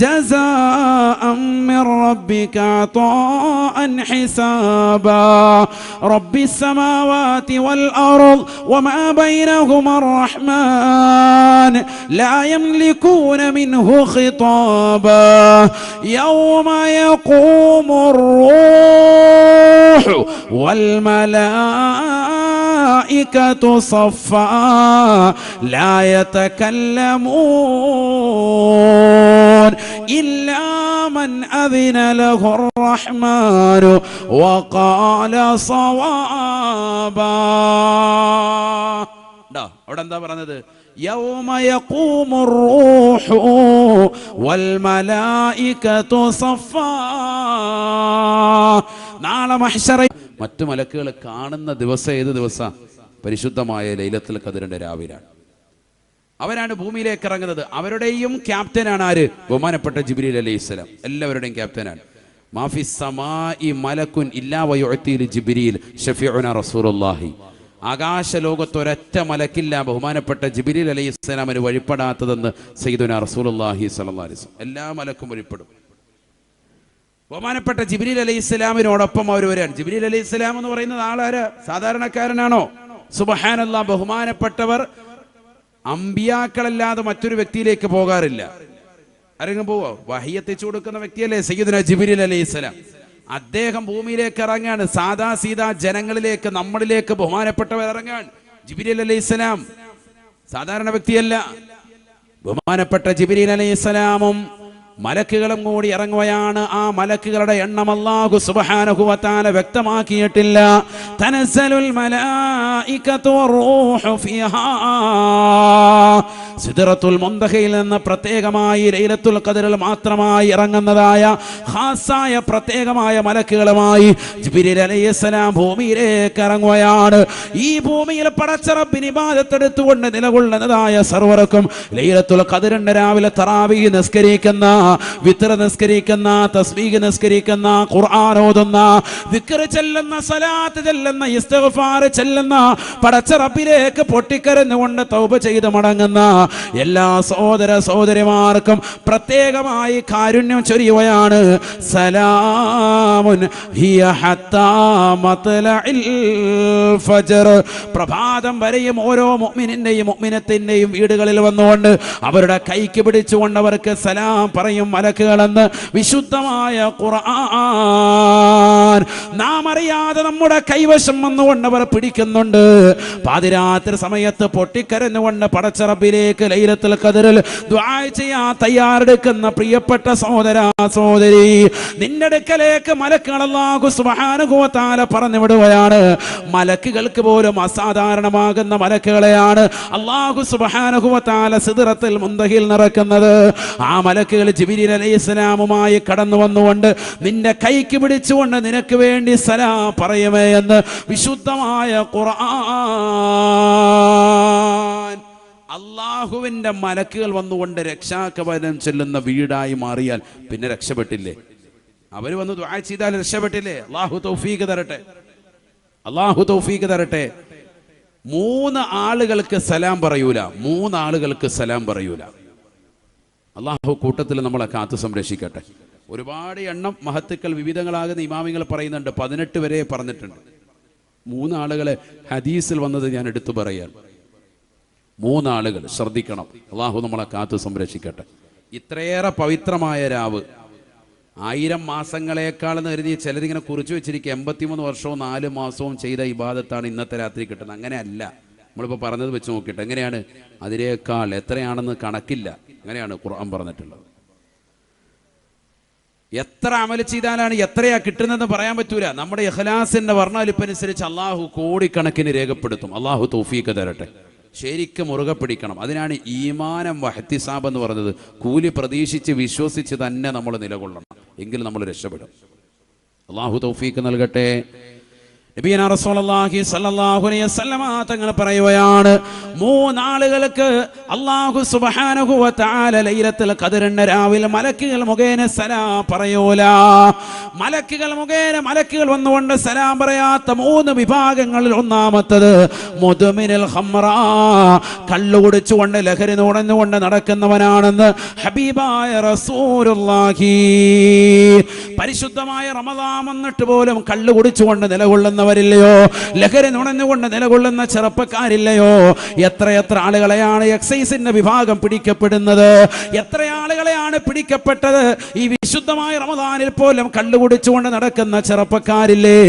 ജസാഅൻ മിർ റബ്ബിക അതാഅൻ ഹിസാബ റബ്ബിസ് സമാവാതി വൽ അർദ് വമാ ബൈനഹുമാ الرحمن لا يملكون منه خطابا يوم يقوم الروح والملائكة صفا لا يتكلمون إلا من أذن له الرحمن وقال صوابا. അവിടെ എന്താ പറഞ്ഞത്? യൗമ യഖൂമുർ റൂഹു വൽ മലായികതു സഫാ. നാളെ മഹ്ശറ മറ്റു മലക്കുകൾ കാണുന്ന ദിവസം ഏത് ദിവസം? പരിശുദ്ധമായ ലൈലത്തുൽ ഖദ്റിന്റെ രാവിലാണ്. അവരാണ് ഭൂമിയിലേക്ക് ഇറങ്ങുന്നത്. അവരുടെയും ക്യാപ്റ്റനാണ് ആര്? ബഹുമാനപ്പെട്ട ജിബ്രീൽ അലൈഹിസ്സലാം. എല്ലാവരുടെയും ക്യാപ്റ്റനാണ്. മാഫിസ് സമാഇ മലക്കുൻ ഇല്ലാ വയുഅതി ജിബ്രീൽ ഷഫീഉനാ റസൂലുള്ളാഹി. ആകാശ ലോകത്ത് ഒരൊറ്റ മലക്കില്ല ബഹുമാനപ്പെട്ട ജിബ്രീൽ അലൈഹിസ്സലാമിന് വഴിപ്പെടാത്തതെന്ന് സയ്യിദുനാ റസൂലുള്ളാഹി സ്വല്ലല്ലാഹു അലൈഹി വസല്ലം. എല്ലാ മലക്കും വഴിപ്പെടും. ബഹുമാനപ്പെട്ട ജിബ്രീൽ അലൈഹിസ്സലാമിനോടൊപ്പം അവർ വരാൻ. ജിബ്രീൽ അലൈഹിസ്സലാം എന്ന് പറയുന്നത് ആളാര്? സാധാരണക്കാരനാണോ? സുബ്ഹാനല്ലാഹ്. ബഹുമാനപ്പെട്ടവർ അമ്പിയാക്കളല്ലാതെ മറ്റൊരു വ്യക്തിയിലേക്ക് പോകാറില്ല. ആരെങ്കിലും പോവോ? വഹി എത്തിച്ചു കൊടുക്കുന്ന വ്യക്തിയല്ലേ സയ്യിദുനാ ജിബ്രീൽ അലൈഹിസ്സലാം. അദ്ദേഹം ഭൂമിയിലേക്ക് ഇറങ്ങാൻ, സാദാ സീതാ ജനങ്ങളിലേക്ക്, നമ്മളിലേക്ക് ബഹുമാനപ്പെട്ടവർ ഇറങ്ങാൻ. ജിബ്രീൽ അലൈഹിസ്സലാം സാധാരണ വ്യക്തിയല്ല. ബഹുമാനപ്പെട്ട ജിബ്രീൽ അലൈഹിസ്സലാമും മലക്കുകളും കൂടി ഇറങ്ങുകയാണ്. ആ മലക്കുകളുടെ എണ്ണം അല്ലാഹു സുബ്ഹാനഹു വ തആല വ്യക്തമാക്കിയിട്ടില്ല. തനസ്സലുൽ മലായികതു വറൂഹു ഫീഹാ. സിദ്റത്തുൽ മുന്തഹയിൽ നിന്ന് പ്രത്യേകമായി ലൈലത്തുൽ ഖദ്റിൽ മാത്രമായി ഇറങ്ങുന്നതായ ഖാസായ പ്രത്യേകമായ മലക്കുകളുമായി ജിബ്രീൽ അലൈഹിസ്സലാം ഭൂമിയിലേക്ക് ഇറങ്ങുകയാണ്. ഈ ഭൂമിയിൽ പടച്ച റബ്ബിനെ ഇബാദത്ത് എടുത്തുകൊണ്ട് നിലകൊള്ളുന്നതായ സർവ്വർക്കും ലൈലത്തുൽ ഖദ്റിന്റെ രാവിലെ തറാവീഹ് നിസ്കരിക്കുന്ന, വിത്ർ നിസ്കരിക്കുന്ന, തസ്ബീഹ് നിസ്കരിക്കുന്ന, ഖുർആൻ ഓതുന്ന, ദിക്ർ ചെല്ലുന്ന, സലാത്ത് ചെല്ലുന്ന, ഇസ്തിഗ്ഫാർ ചെല്ലുന്ന, പടച്ച റബ്ബിലേക്ക് പൊട്ടിക്കരഞ്ഞുകൊണ്ട് തൗബ ചെയ്ത് മടങ്ങുന്ന എല്ലാ സഹോദര സഹോദരിമാർക്കും പ്രത്യേകമായി കാരുണ്യം ചൊരിയുകയാണ്. സലാമുൻ ഹിയ ഹത്താ മത്ലഇൽ ഫജ്ർ. പ്രഭാതം വരെയും ഓരോ മുഅ്മിനിന്റെയും മുഅ്മിനത്തിന്റെയും വീടുകളിൽ വന്നുകൊണ്ട് അവരുടെ കൈക്ക് പിടിച്ചുകൊണ്ട് അവർക്ക് സലാം പറയും മലക്കുകളെന്ന് വിശുദ്ധമായ ഖുർആൻ. നാം അറിയാതെ നമ്മുടെ കൈവശം വന്നുകൊണ്ട് അവർ പിടിക്കുന്നുണ്ട്. പാതിരാത്രി സമയത്ത് പൊട്ടിക്കരഞ്ഞുകൊണ്ട് പടച്ച റബ്ബിലേക്ക് ലൈലത്തുൽ ഖദ്റിൽ ദുആ ചെയ്യാൻ തയ്യാറെടുക്കുന്ന പ്രിയപ്പെട്ട സഹോദര സഹോദരി, നിന്റെ അടുക്കലേക്ക് മലക്കുകൾ അല്ലാഹു സുബ്ഹാനഹു വ തആല പറഞ്ഞു വിടുകയാണ്. മലക്കുകൾക്ക് പോലും അസാധാരണമാകുന്ന മലക്കുകളെയാണ് അല്ലാഹു സുബ്ഹാനഹു വ തആല സിദ്റത്തുൽ മുന്തഹിൽ നിറക്കുന്നത്. ആ മലക്കുകൾ ജിബ്രീൽ അലൈഹിസ്സലാമുമായി കടന്നു വന്നുകൊണ്ട് നിന്റെ കൈക്ക് പിടിച്ചുകൊണ്ട് നിനക്ക് വേണ്ടി സലാം പറയുമേ എന്ന് വിശുദ്ധമായ ഖുർആൻ. അള്ളാഹുവിന്റെ മലക്കുകൾ വന്നുകൊണ്ട് രക്ഷാകവചനം ചെല്ലുന്ന വീടായി മാറിയാൽ പിന്നെ രക്ഷപ്പെട്ടില്ലേ? അവർ വന്ന് ദുആ ചെയ്താൽ രക്ഷപ്പെട്ടില്ലേ? അല്ലാഹു തൗഫീഖ് തരട്ടെ, അല്ലാഹു തൗഫീഖ് തരട്ടെ. 3 ആളുകൾക്ക് സലാം പറയൂല, 3 ആളുകൾക്ക് സലാം പറയൂല. അള്ളാഹു കൂട്ടത്തിൽ നമ്മളെ കാത്തു സംരക്ഷിക്കട്ടെ. ഒരുപാട് എണ്ണം മഹത്തുക്കൾ വിവിധങ്ങളാകുന്ന ഇമാമിങ്ങൾ പറയുന്നുണ്ട്. 18 വരെ പറഞ്ഞിട്ടുണ്ട്. 3 ആളുകളെ ഹദീസിൽ വന്നത് ഞാൻ എടുത്തു പറയാൻ. മൂന്നാളുകൾ ശ്രദ്ധിക്കണം. അള്ളാഹു നമ്മളെ കാത്തു സംരക്ഷിക്കട്ടെ. ഇത്രയേറെ പവിത്രമായ രാവ് 1000 മാസങ്ങളെക്കാൾ എന്ന് കരുതി ചിലരിങ്ങനെ കുറിച്ച് വെച്ചിരിക്കുക 83 വർഷവും 4 മാസവും ചെയ്ത ഇബാദത്താണ് ഇന്നത്തെ രാത്രി കിട്ടുന്നത്. അങ്ങനെയല്ല. നമ്മളിപ്പോൾ പറഞ്ഞത് വെച്ച് നോക്കിയിട്ട് എങ്ങനെയാണ്, അതിനേക്കാൾ എത്രയാണെന്ന് കണക്കില്ല. അങ്ങനെയാണ് ഖുർആൻ പറഞ്ഞിട്ടുള്ളത്. എത്ര അമൽ ചെയ്താലാണ് എത്രയാ കിട്ടുന്നതെന്ന് പറയാൻ പറ്റൂല. നമ്മുടെ ഇഖ്ലാസിന്റെ വർണ്ണലിപ്പനുസരിച്ച് അള്ളാഹു കോടിക്കണക്കിന് രേഖപ്പെടുത്തും. അള്ളാഹു തൗഫീഖ് തരട്ടെ. ശരിക്കും മുറുകെ പിടിക്കണം. അതിനാണ് ഈമാനം വഹ്തിസാബ് എന്ന് പറഞ്ഞത്. കൂലി പ്രതീക്ഷിച്ച് വിശ്വസിച്ച് തന്നെ നമ്മൾ നിലകൊള്ളണം, എങ്കിൽ നമ്മൾ രക്ഷപ്പെടും. അള്ളാഹു തൗഫീഖ് നൽകട്ടെ. നബിയനാ റസൂലുള്ളാഹി സ്വല്ലല്ലാഹു അലൈഹി വസല്ലമ തങ്ങൾ പറയുകയാണ്, 3 ആളുകൾക്ക് അല്ലാഹു സുബ്ഹാനഹു വ തആല ലൈലത്തുൽ ഖദ്റിന്റെ രാവിലെ മലക്കുകൾ മുഖേന സലാം പറയൂല. മലക്കുകൾ വന്നുകൊണ്ട് സലാം പറയാത്ത 3 വിഭാഗങ്ങളിൽ ഒന്നാമത്തത് മുദ്മിനുൽ ഖംറ, കള്ളു കുടിച്ചുകൊണ്ട് ലഹരി നുണഞ്ഞുകൊണ്ട് നടക്കുന്നവനാണെന്ന് ഹബീബായ റസൂലുള്ളാഹി. പരിശുദ്ധമായ റമദാൻ വന്നിട്ട് പോലും കള്ളു കുടിച്ചുകൊണ്ട് നിലകൊള്ളുന്നവരില്ലയോ, ലഹരി നുണഞ്ഞുകൊണ്ട് നിലകൊള്ളുന്ന ചെറുപ്പക്കാരില്ലയോ? എത്ര ആളുകളെയാണ് എക്സൈസിന്റെ വിഭാഗം പിടിക്കപ്പെടുന്നത്? എത്ര ആളുകളെയാണ് പിടിക്കപ്പെട്ടത്? ഈ വിശുദ്ധമായ റമദാനിൽ പോലും കള്ളുകുടിച്ചുകൊണ്ട് നടക്കുന്ന ചെറുപ്പക്കാരില്ലേ,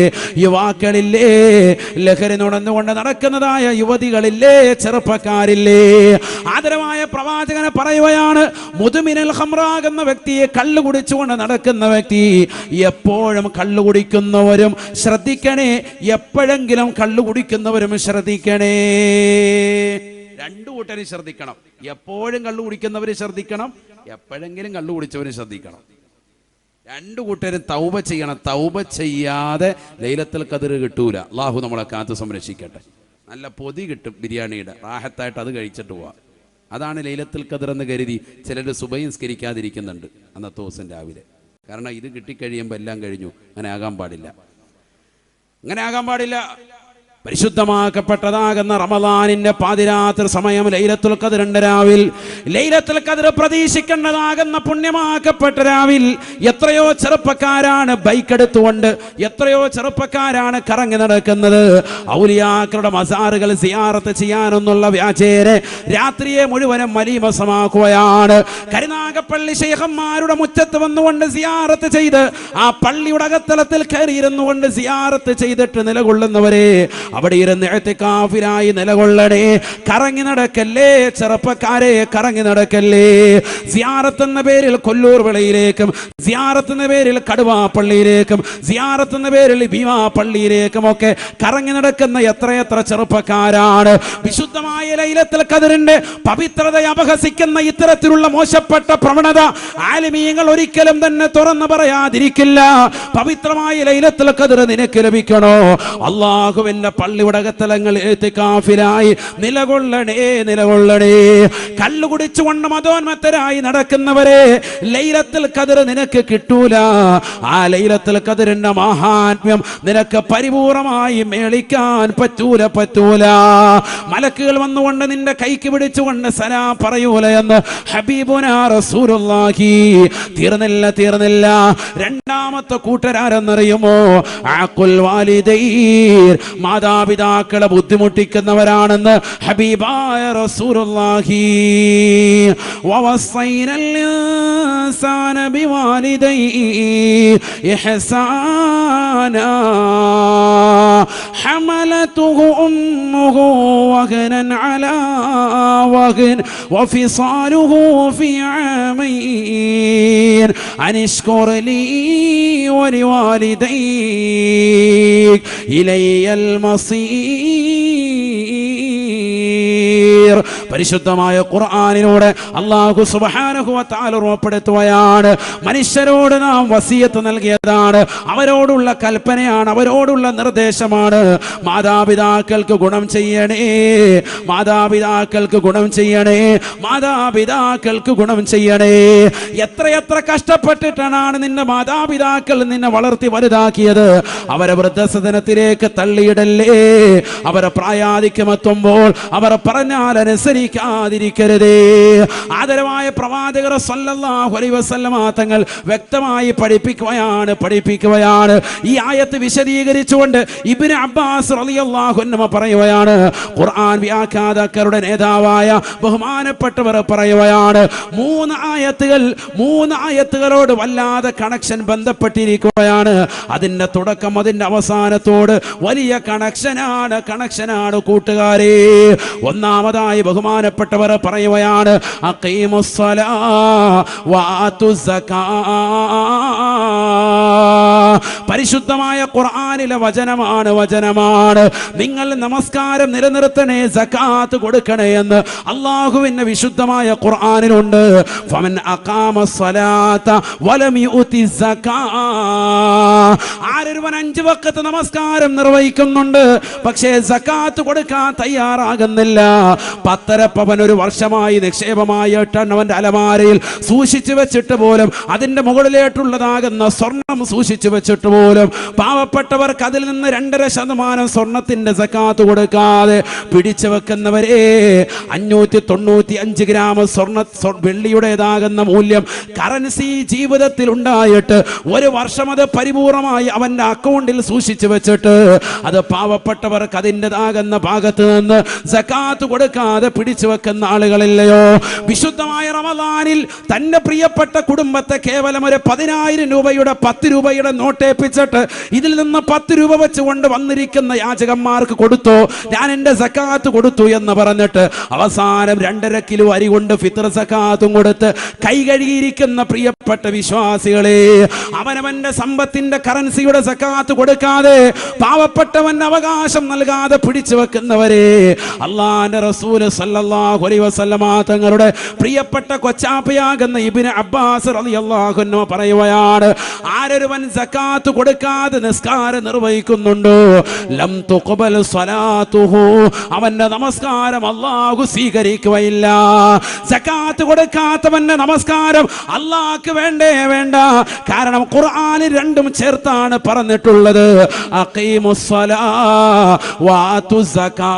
യുവാക്കളില്ലേ, ലഹരി നുണഞ്ഞുകൊണ്ട് നടക്കുന്നതായ യുവതികളില്ലേ, ചെറുപ്പക്കാരില്ലേ? ആദരവായ പ്രവാചകനെ പറയുകയാണ്, മുദ്മിനുൽ ഖംറ എന്ന വ്യക്തിയെ, കള്ളുകുടിച്ചുകൊണ്ട് നടക്കുന്ന വ്യക്തി, എപ്പോഴും കള്ളുകുടിക്കുന്നവരും ശ്രദ്ധിക്കണേ, എപ്പോഴെങ്കിലും കള്ളുകുടിക്കുന്നവരും ശ്രദ്ധിക്കണേ. 2 കൂട്ടരും ശ്രദ്ധിക്കണം. എപ്പോഴും കള്ളു കുടിക്കുന്നവര് ശ്രദ്ധിക്കണം, എപ്പോഴെങ്കിലും കള്ളു കുടിച്ചവര് ശ്രദ്ധിക്കണം. 2 കൂട്ടരും തൗബ ചെയ്യണം. തൗബ ചെയ്യാതെ ലൈലത്തുൽ ഖദ്ർ കിട്ടൂല. അല്ലാഹു നമ്മളെ കാത്തു സംരക്ഷിക്കട്ടെ. നല്ല പൊതി കിട്ടും ബിരിയാണിയുടെ, റാഹത്തായിട്ട് അത് കഴിച്ചിട്ട് പോവാ. അതാണ് ലൈലത്തുൽ ഖദ്ർ എന്ന് കരുതി ചിലർ സുബഹി നിസ്കരിക്കാതിരിക്കുന്നുണ്ട് അന്നത്തെ ദിവസം രാവിലെ. കാരണം ഇത് കിട്ടിക്കഴിയുമ്പോൾ എല്ലാം കഴിഞ്ഞു. അങ്ങനെ ആകാൻ പാടില്ല. പരിശുദ്ധമാക്കപ്പെട്ടതാകുന്ന റമദാനിന്റെ പാതിരാത്രി സമയം ലൈലത്തുൽ ഖദ്റിന്റെ രാവിൽ, ലൈലത്തുൽ ഖദ്ർ പ്രതീക്ഷിക്കേണ്ടതാകുന്ന പുണ്യമാക്കപ്പെട്ട രാവിൽ എത്രയോ ചെറുപ്പക്കാരാണ് ബൈക്ക് എടുത്തുകൊണ്ട്, എത്രയോ ചെറുപ്പക്കാരാണ് കറങ്ങി നടക്കുന്നത്. ഔലിയാക്കളുടെ മസാറുകൾ സിയാറത്ത് ചെയ്യാനെന്നുള്ള വ്യാജേന രാത്രിയെ മുഴുവനും മലീമസമാക്കുകയാണ്. കരുനാഗപ്പള്ളി ശൈഖന്മാരുടെ മുറ്റത്ത് വന്നുകൊണ്ട് സിയാറത്ത് ചെയ്ത്, ആ പള്ളിയുടെ അകത്തളത്തിൽ കയറിയിരുന്നു കൊണ്ട് സിയാറത്ത് ചെയ്തിട്ട് നിലകൊള്ളുന്നവരെ, അവിടെ ഇരുന്ന് ഇഅ്തികാഫിലായി നിലകൊള്ളണേ. കറങ്ങി നടക്കല്ലേ ചെറുപ്പക്കാരെ, കറങ്ങി നടക്കല്ലേ. സിയാറത്ത് എന്ന പേരിൽ കൊല്ലൂർ വിളയിലേക്കും, സിയാറത്ത് എന്ന പേരിൽ കടുവാപ്പള്ളിയിലേക്കും, സിയാറത്ത് എന്ന പേരിൽ ഭീമാ പള്ളിയിലേക്കും ഒക്കെ കറങ്ങി നടക്കുന്ന എത്ര ചെറുപ്പക്കാരാണ്. വിശുദ്ധമായ ലൈലത്തുൽ ഖദ്റിന്റെ പവിത്രതയെ അപഹസിക്കുന്ന ഇത്തരത്തിലുള്ള മോശപ്പെട്ട പ്രവണത ആലിമീങ്ങൾ ഒരിക്കലും തന്നെ തുറന്നു പറയാതിരിക്കില്ല. പവിത്രമായ ലൈലത്തുൽ ഖദ്ർ നിനക്ക് ലഭിക്കണോ? അല്ലാഹുവിന്റെ പള്ളിയുടെ അകത്തളങ്ങൾ ഇഅ്തികാഫിലായി നിലകൊള്ളണേ. കള്ളുകുടിച്ചുകൊണ്ട് മതോന്മത്തരായി നടക്കുന്നവരെ, ലൈലത്തുൽ ഖദ്ർ നിനക്ക് കിട്ടൂല. ആ ലൈലത്തുൽ ഖദ്റിന്റെ മഹാത്മ്യം നിനക്ക് പരിപൂർണമായി മേളിക്കാൻ പറ്റൂല. മലക്കുകൾ വന്നുകൊണ്ട് നിന്റെ കൈക്ക് പിടിച്ചുകൊണ്ട് സലാം പറയൂല എന്ന് ഹബീബുനാ റസൂലുള്ളാഹി. തീർന്നില്ല. 2ാമത്തെ കൂട്ടരാരെന്നറിയുമോ? ആഖുൽ വാലിദൈൻ, മാതാപിതാക്കളെ ബുദ്ധിമുട്ടിക്കുന്നവരാണെന്ന് ഹബീബായ റസൂലുള്ളാഹി. വവസ്സൈനൽ ഇൻസാന ബിവാലിദൈഹി ഇഹ്സാനാ ഹമലതുഹു ഉമ്മുഹു വഹ്നൻ അലാ വഹ്ൻ വഫിസാലുഹു ഫി ആമൈൻ അനിഷ്കുർ ലീ വലിവാലിദൈക് ഇലയ്യൽ മസീർ. പരിശുദ്ധമായ ഖുർആനിലൂടെ അല്ലാഹു സുബ്ഹാനഹു വ തആല ഉറപ്പെടുത്തുകയാണ്, മനുഷ്യരോട് നാം വസിയത്ത് നൽകിയതാണ്, അവരോടുള്ള കൽപ്പനയാണ്, അവരോടുള്ള നിർദ്ദേശമാണ്. മാതാപിതാക്കൾക്ക് ഗുണം ചെയ്യണേ, മാതാപിതാക്കൾക്ക് ഗുണം ചെയ്യണേ. എത്ര കഷ്ടപ്പെട്ടിട്ടാണ് നിന്റെ മാതാപിതാക്കൾ നിന്നെ വളർത്തി വലുതാക്കിയത്. അവരെ വൃദ്ധസദനത്തിലേക്ക് തള്ളിയിടല്ലേ. അവരെ പ്രായാധിക്യമെത്തുമ്പോൾ, അവർ പറഞ്ഞാൽ പറഞ്ഞാൽ അനുസരിക്കാതിരിക്കരുതേ. ആദരവായ പ്രവാചകർ സല്ലല്ലാഹു അലൈഹി വസല്ലമ തങ്ങൾ വ്യക്തമായി പഠിപ്പിക്കുകയാണ്. ഈ ആയത്ത് വിശദീകരിച്ചുകൊണ്ട് ഇബ്നു അബ്ബാസ് റളിയല്ലാഹു അൻഹു പറയുകയാണ്, ഖുർആൻ വ്യാഖ്യാതാക്കളുടെ നേതാവായ ബഹുമാനപ്പെട്ടവർ പറയുകയാണ്, മൂന്ന് ആയത്തുകളോട് വല്ലാതെ കണക്ഷൻ ബന്ധപ്പെട്ടിരിക്കുകയാണ്. അതിന്റെ തുടക്കം അതിന്റെ അവസാനത്തോട് വലിയ കണക്ഷനാണ് കൂട്ടുകാരെ. ഒന്നാമതായി ബഹുമാനപ്പെട്ടവർ പറയുകയാണ്, അഖീമുസ്സലാ വആതുസ്സകാ. പരിശുദ്ധമായ ഖുർആനിലെ വചനമാണ് നിങ്ങൾ നമസ്കാരം നിലനിർത്തണേ, സകാത്ത് കൊടുക്കണേ എന്ന് അല്ലാഹുവിന്റെ വിശുദ്ധമായ ഖുർആനിലുണ്ട്. ഫമൻ അഖാമസ്സലാത വലം യുതി സകാ. ആരൊരുവൻ 5 വഖത്ത് നമസ്കാരം നിർവഹിക്കുന്നുണ്ട്, പക്ഷേ സകാത്ത് കൊടുക്കാൻ തയ്യാറാകുന്നില്ല. 10 പവൻ ഒരു വർഷമായി നിക്ഷേപമായി അവന്റെ അലമാരയിൽ സൂക്ഷിച്ചു വെച്ചിട്ട് പോലും, അതിന്റെ മുകളിലേട്ടുള്ളതാകുന്ന സ്വർണം സൂക്ഷിച്ചു വെച്ചിട്ട് പോലും പാവപ്പെട്ടവർക്ക് അതിൽ നിന്ന് 2.5% സ്വർണത്തിന്റെ സകാത്ത് കൊടുക്കാതെ പിടിച്ചു വെക്കുന്നവരെ 595 ഗ്രാം വെള്ളിയുടേതാകുന്ന മൂല്യം കറൻസി ജീവിതത്തിൽ ഉണ്ടായിട്ട് ഒരു വർഷം അത് പരിപൂർണമായി അവന്റെ അക്കൗണ്ടിൽ സൂക്ഷിച്ചു വെച്ചിട്ട് അത് പാവപ്പെട്ടവർക്ക് അതിൻ്റെതാകുന്ന ഭാഗത്ത് നിന്ന് സകാത്ത് കൊടുക്കാതെ പിടിച്ചു വെക്കുന്ന ആളുകളില്ലയോ? വിശുദ്ധമായ റമദാനിൽ തന്റെ പ്രിയപ്പെട്ട കുടുംബത്തെ കേവലം ഒരു 10,000 രൂപയുടെ 10 രൂപയുടെ നോട്ടേപ്പിച്ചിട്ട് ഇതിൽ നിന്ന് 10 രൂപ വെച്ചുകൊണ്ട് വന്നിരിക്കുന്ന യാചകന്മാർക്ക് കൊടുത്തു, ഞാൻ എന്റെ സകാത്ത് കൊടുത്തു എന്ന് പറഞ്ഞിട്ട് അവസാനം 2.5 കിലോ അരി കൊണ്ട് ഫിത്ർ സകാത്തും കൊടുത്ത് കൈ കഴുകിയിരിക്കുന്ന പ്രിയപ്പെട്ട വിശ്വാസികളെ, അവനവന്റെ സമ്പത്തിന്റെ കറൻസിയുടെ സകാത്ത് കൊടുക്കാതെ പാവപ്പെട്ടവന്റെ അവകാശം നൽകാതെ പിടിച്ചു വെക്കുന്നവരെ അല്ലാഹുവിന്റെ റസൂൽ സല്ലല്ലാഹു അലൈഹി വസല്ലമ തങ്ങളുടെ പ്രിയപ്പെട്ട കൊച്ചാപ്പയാകുന്ന ഇബ്നു അബ്ബാസ് റളിയല്ലാഹു അൻഹു പറയുകയാണ്, ആരൊരുവൻ സകാത്ത് കൊടുക്കാതെ നിസ്കാരം നിർവഹിക്കുന്നുണ്ടോ, ലം തുഖബൽ സ്വലാത്തുഹു, അവന്റെ നമസ്കാരം അല്ലാഹു സ്വീകരിക്കുകയില്ല. സകാത്ത് കൊടുക്കാത്തവന്റെ നമസ്കാരം അല്ലാഹുക്ക് വേണ്ട. കാരണം ഖുർആനിൽ രണ്ടും ചേർത്താണ് പറഞ്ഞിട്ടുള്ളത്, അഖീമുസ്സലാ വആതുസ്സകാ.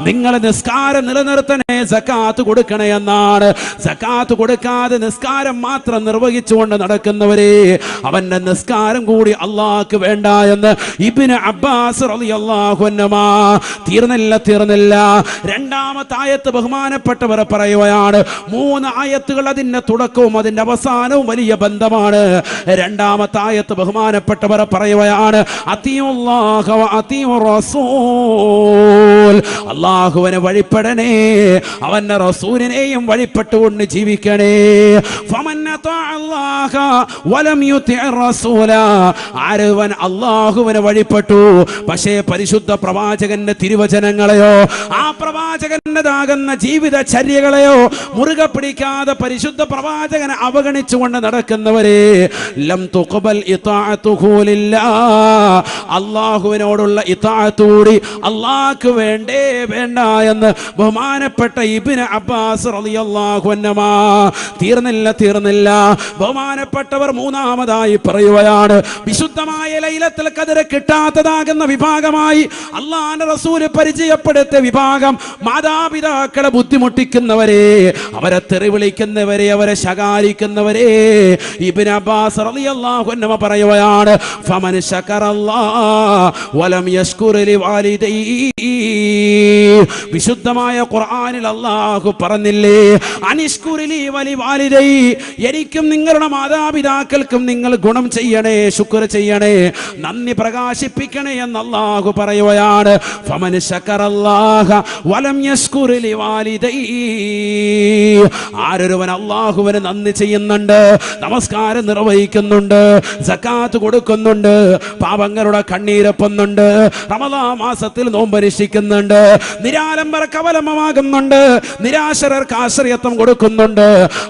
നിങ്ങൾ നിസ്കാരം നിലനിർത്തണേ, സകാത്ത് കൊടുക്കണേ എന്നാണ്. സകാത്ത് കൊടുക്കാതെ നിസ്കാരം മാത്രം നിർവഹിച്ചുകൊണ്ട് നടക്കുന്നവരെ അവന്റെ നിസ്കാരം കൂടി അല്ലാഹുക്ക് വേണ്ട എന്ന് ഇബ്നു അബ്ബാസ് റളിയല്ലാഹു അൻഹു. തീർന്നില്ല. രണ്ടാമത്തെ ആയത്ത് ബഹുമാനപ്പെട്ടവർ പറയുകയാണ്, 3 ആയത്തുകൾ അതിന്റെ തുടക്കവും അതിന്റെ അവസാനവും വലിയ ബന്ധമാണ്. രണ്ടാമത്തെ ആയത്ത് ബഹുമാനപ്പെട്ടവർ പറയുകയാണ്, അത്തിയുല്ലാഹ വ അത്തിയുർ റസൂൽ. അല്ലാഹുവിനെ വഴിപ്പെടണേ, അവന്റെ റസൂലിനെയും വഴിപ്പെട്ടുകൊണ്ട് ജീവിക്കണേ. ഫമൻ അതാഅല്ലാഹ വലം യുതിഇർ റസൂല. ആരവൻ അല്ലാഹുവിനെ വഴിപ്പെട്ടു പക്ഷേ പരിശുദ്ധ പ്രവാചകന്റെ തിരുവചനങ്ങളെയോ ആ പ്രവാചകന്റേതാകുന്ന ജീവിതചര്യകളെയോ മുറുകെ പിടിക്കാതെ പരിശുദ്ധ പ്രവാചകനെ അവഗണിച്ചുകൊണ്ട് നടക്കുന്നവരെ ലം തുഖബൽ ഇതാഅതുഹു ലില്ലാഹ്. അല്ലാഹുവിനോടുള്ള ഇതാഅത്തൂടി അല്ലാഹുക്ക് വേണ്ട എന്ന് ബഹുമാനപ്പെട്ട ഇബ്നു അബ്ബാസ് റളിയല്ലാഹു അൻഹു. തീർന്നില്ല. ബഹുമാനപ്പെട്ടവർ മൂന്നാമതായി പറയുകയാണ്, വിശുദ്ധമായ ലൈലത്തുൽ ഖദ്ർ കിട്ടാത്തതാകുന്ന വിഭാഗമായി അല്ലാഹുവിന്റെ റസൂൽ പരിചയപ്പെടുത്തിയ വിഭാഗം മാതാപിതാക്കളെ ബുദ്ധിമുട്ടിക്കുന്നവരെ, അവരെ തെറി വിളിക്കുന്നവരെ, അവരെ ശകാരിക്കുന്നവരെ ഇബ്നു അബ്ബാസ് റളിയല്ലാഹു അൻഹു പറയുകയാണ്, ഫമൻ ശകറല്ലാഹ വലം യശ്കുർ ലിവാലിദൈഹി. വിശുദ്ധമായ ഖുർആനിൽ അല്ലാഹു പറഞ്ഞില്ലേ, അനിഷ്കുറിലി വലിവാലിദൈ, എനിക്കും നിങ്ങളുടെ മാതാപിതാക്കൾക്കും നിങ്ങൾ ഗുണം ചെയ്യണേ, ശുക്ർ ചെയ്യണേ, നന്ദി പ്രകാശിപ്പിക്കണേ എന്ന് അല്ലാഹു പറയുകയാണ്. ഫമൻ ശകറല്ലാഹ വലം യശ്കുർ ലിവാലിദൈ. ആരൊരുവൻ അല്ലാഹുവിന് നന്ദി ചെയ്യുന്നുണ്ട്, നമസ്കാരം നിർവഹിക്കുന്നുണ്ട്, സകാത്ത് കൊടുക്കുന്നുണ്ട്, പാപങ്ങളുടെ കണ്ണീരൊപ്പുന്നുണ്ട്, റമദാൻ മാസത്തിൽ നോമ്പനുഷ്ഠിക്കുന്നുണ്ട്, നിരാലംബർക്ക് അവലംബമാകുന്നുണ്ട്, നിരാശരർക്ക് ആശ്രയത്വം കൊടുക്കുന്നുണ്ട്,